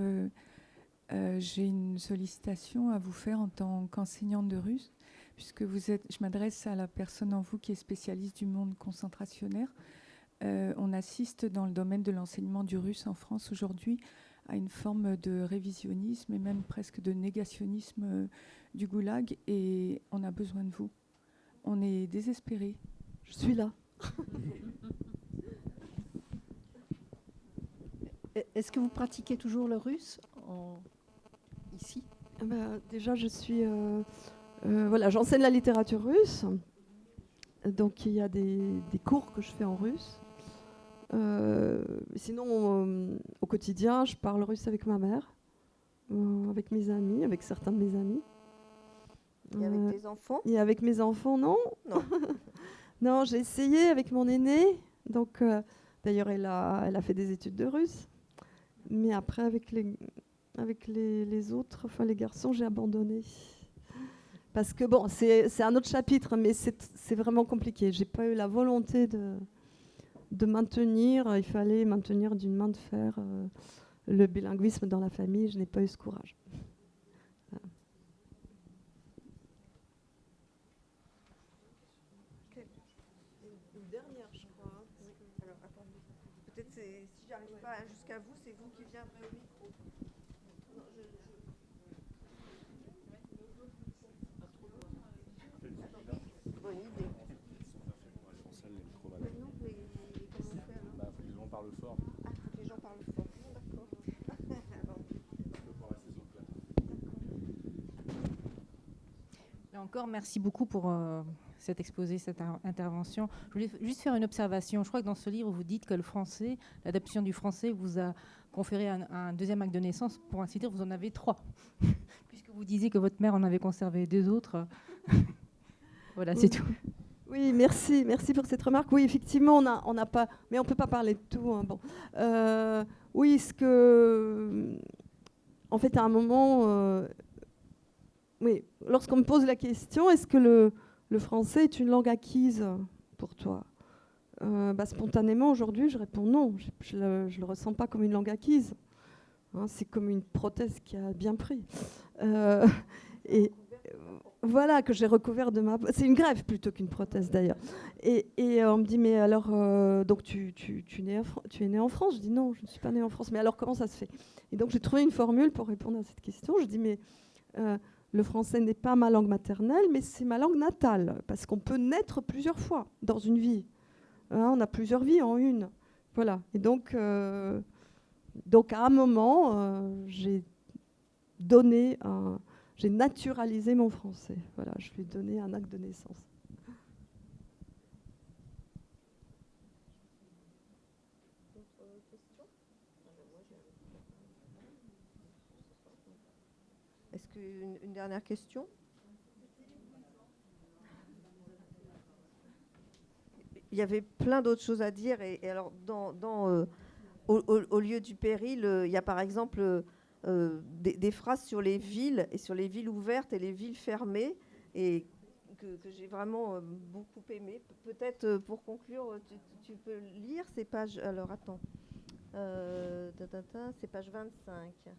j'ai une sollicitation à vous faire en tant qu'enseignante de russe, puisque je m'adresse à la personne en vous qui est spécialiste du monde concentrationnaire. On assiste dans le domaine de l'enseignement du russe en France aujourd'hui à une forme de révisionnisme et même presque de négationnisme du goulag, et on a besoin de vous. On est désespérés. Je suis là. Est-ce que vous pratiquez toujours le russe ici? Déjà, je suis... voilà, j'enseigne la littérature russe. Donc, il y a des cours que je fais en russe. Sinon, au quotidien, je parle russe avec ma mère, avec mes amis, avec certains de mes amis. Et avec tes enfants? Et avec mes enfants, non. Non. Non, j'ai essayé avec mon aîné. Donc, d'ailleurs, elle a fait des études de russe. Mais après, avec les autres, enfin les garçons, j'ai abandonné. Parce que bon, c'est un autre chapitre, mais c'est vraiment compliqué. J'ai pas eu la volonté de maintenir. Il fallait maintenir d'une main de fer le bilinguisme dans la famille. Je n'ai pas eu ce courage. Voilà. Une dernière, je crois. Alors, attendez. Peut-être si j'arrive pas jusqu'à vous, c'est vous qui viendrez au micro. Non, bonne idée. Maintenant, mais comment faire hein? Faut que les gens parlent fort. Ah, faut que les gens parlent fort. D'accord. Là encore, merci beaucoup pour cet exposé, cette intervention. Je voulais juste faire une observation. Je crois que dans ce livre, vous dites que le français, l'adaptation du français vous a conféré un deuxième acte de naissance. Pour ainsi dire, vous en avez 3. Puisque vous disiez que votre mère en avait conservé 2 autres. Voilà, c'est tout. Oui, merci pour cette remarque. Oui, effectivement, on n'a pas, mais on peut pas parler de tout. Hein. Bon, oui, en fait, à un moment, oui, lorsqu'on me pose la question, est-ce que le français est une langue acquise pour toi? Spontanément, aujourd'hui, je réponds non. Je le ressens pas comme une langue acquise. Hein, c'est comme une prothèse qui a bien pris. Et voilà, que j'ai recouvert de ma... C'est une greffe plutôt qu'une prothèse, d'ailleurs. Et on me dit, mais alors, donc tu es né en France? Je dis non, je ne suis pas née en France. Mais alors, comment ça se fait? Et donc, j'ai trouvé une formule pour répondre à cette question. Je dis, mais le français n'est pas ma langue maternelle, mais c'est ma langue natale. Parce qu'on peut naître plusieurs fois dans une vie. Hein, on a plusieurs vies en une. Voilà. Et donc à un moment, j'ai naturalisé mon français. Voilà, je lui ai donné un acte de naissance. Est-ce qu'une dernière question? il y avait plein d'autres choses à dire. Et alors, au lieu du péril, il y a par exemple des phrases sur les villes et sur les villes ouvertes et les villes fermées, et que j'ai vraiment beaucoup aimé. Peut-être pour conclure, tu peux lire ces pages. Alors, attends. C'est page 25. Si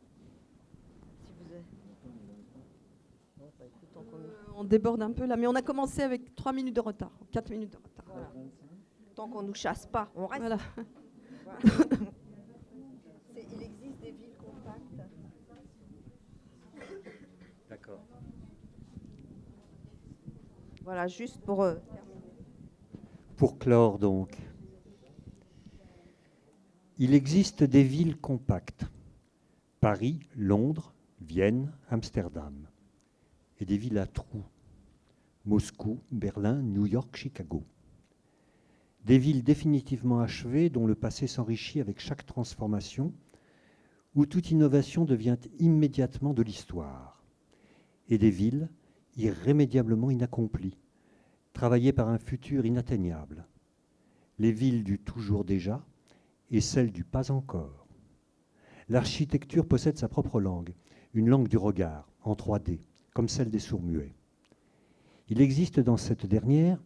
vous avez... Non, bah, écoute, tant qu'on nous... On déborde un peu là, mais on a commencé avec 3 minutes de retard, 4 minutes de retard. Voilà. Tant qu'on ne nous chasse pas, on reste. Voilà. Voilà. Il existe des villes compactes. D'accord. Voilà, juste pour terminer. Pour clore donc, il existe des villes compactes. Paris, Londres, Vienne, Amsterdam. Et des villes à trous. Moscou, Berlin, New York, Chicago. Des villes définitivement achevées dont le passé s'enrichit avec chaque transformation, où toute innovation devient immédiatement de l'histoire. Et des villes irrémédiablement inaccomplies, travaillées par un futur inatteignable. Les villes du toujours déjà et celles du pas encore. L'architecture possède sa propre langue, une langue du regard, en 3D, comme celle des sourds-muets. Il existe dans cette dernière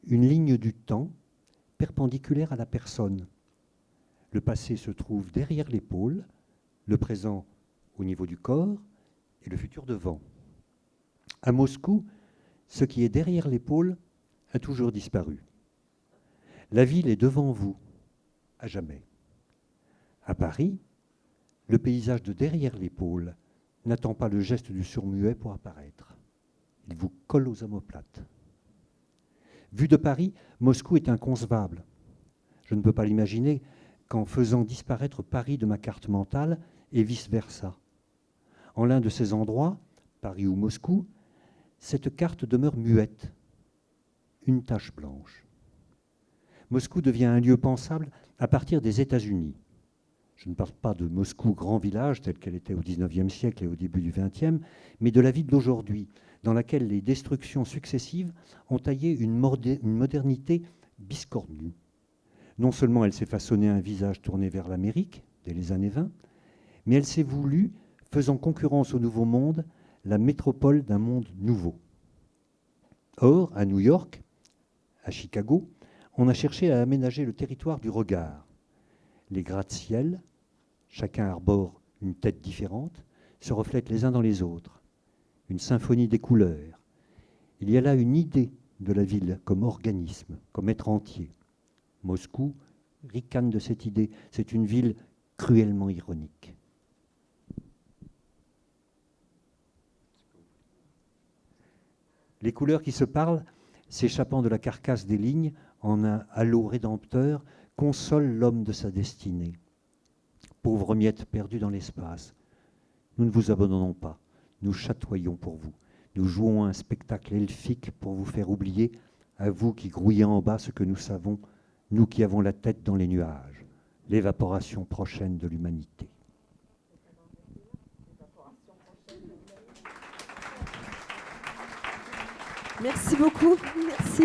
une ligne du temps perpendiculaire à la personne. Le passé se trouve derrière l'épaule, le présent au niveau du corps et le futur devant. À Moscou, ce qui est derrière l'épaule a toujours disparu. La ville est devant vous, à jamais. À Paris, le paysage de derrière l'épaule n'attend pas le geste du sourd-muet pour apparaître. Il vous colle aux omoplates. Vu de Paris, Moscou est inconcevable. Je ne peux pas l'imaginer qu'en faisant disparaître Paris de ma carte mentale et vice-versa. En l'un de ces endroits, Paris ou Moscou, cette carte demeure muette, une tache blanche. Moscou devient un lieu pensable à partir des États-Unis. Je ne parle pas de Moscou grand village telle qu'elle était au XIXe siècle et au début du XXe, mais de la ville d'aujourd'hui, dans laquelle les destructions successives ont taillé une modernité biscornue. Non seulement elle s'est façonné un visage tourné vers l'Amérique dès les années 20, mais elle s'est voulue, faisant concurrence au Nouveau Monde, la métropole d'un monde nouveau. Or, à New York, à Chicago, on a cherché à aménager le territoire du regard. Les gratte-ciel, chacun arbore une tête différente, se reflètent les uns dans les autres. Une symphonie des couleurs. Il y a là une idée de la ville comme organisme, comme être entier. Moscou ricane de cette idée. C'est une ville cruellement ironique. Les couleurs qui se parlent, s'échappant de la carcasse des lignes en un halo rédempteur, consolent l'homme de sa destinée. Pauvre miette perdue dans l'espace, nous ne vous abandonnons pas, nous chatoyons pour vous. Nous jouons un spectacle elfique pour vous faire oublier, à vous qui grouillez en bas ce que nous savons, nous qui avons la tête dans les nuages, l'évaporation prochaine de l'humanité. Merci beaucoup. Merci.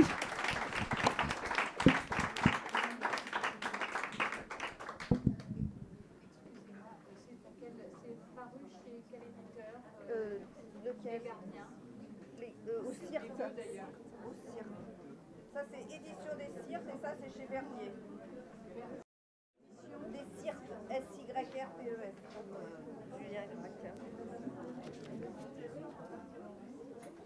Au Cirque. Ça, c'est édition des Cirques et ça, c'est chez Vernier. Des Cirques, S-Y-R-T-E-S.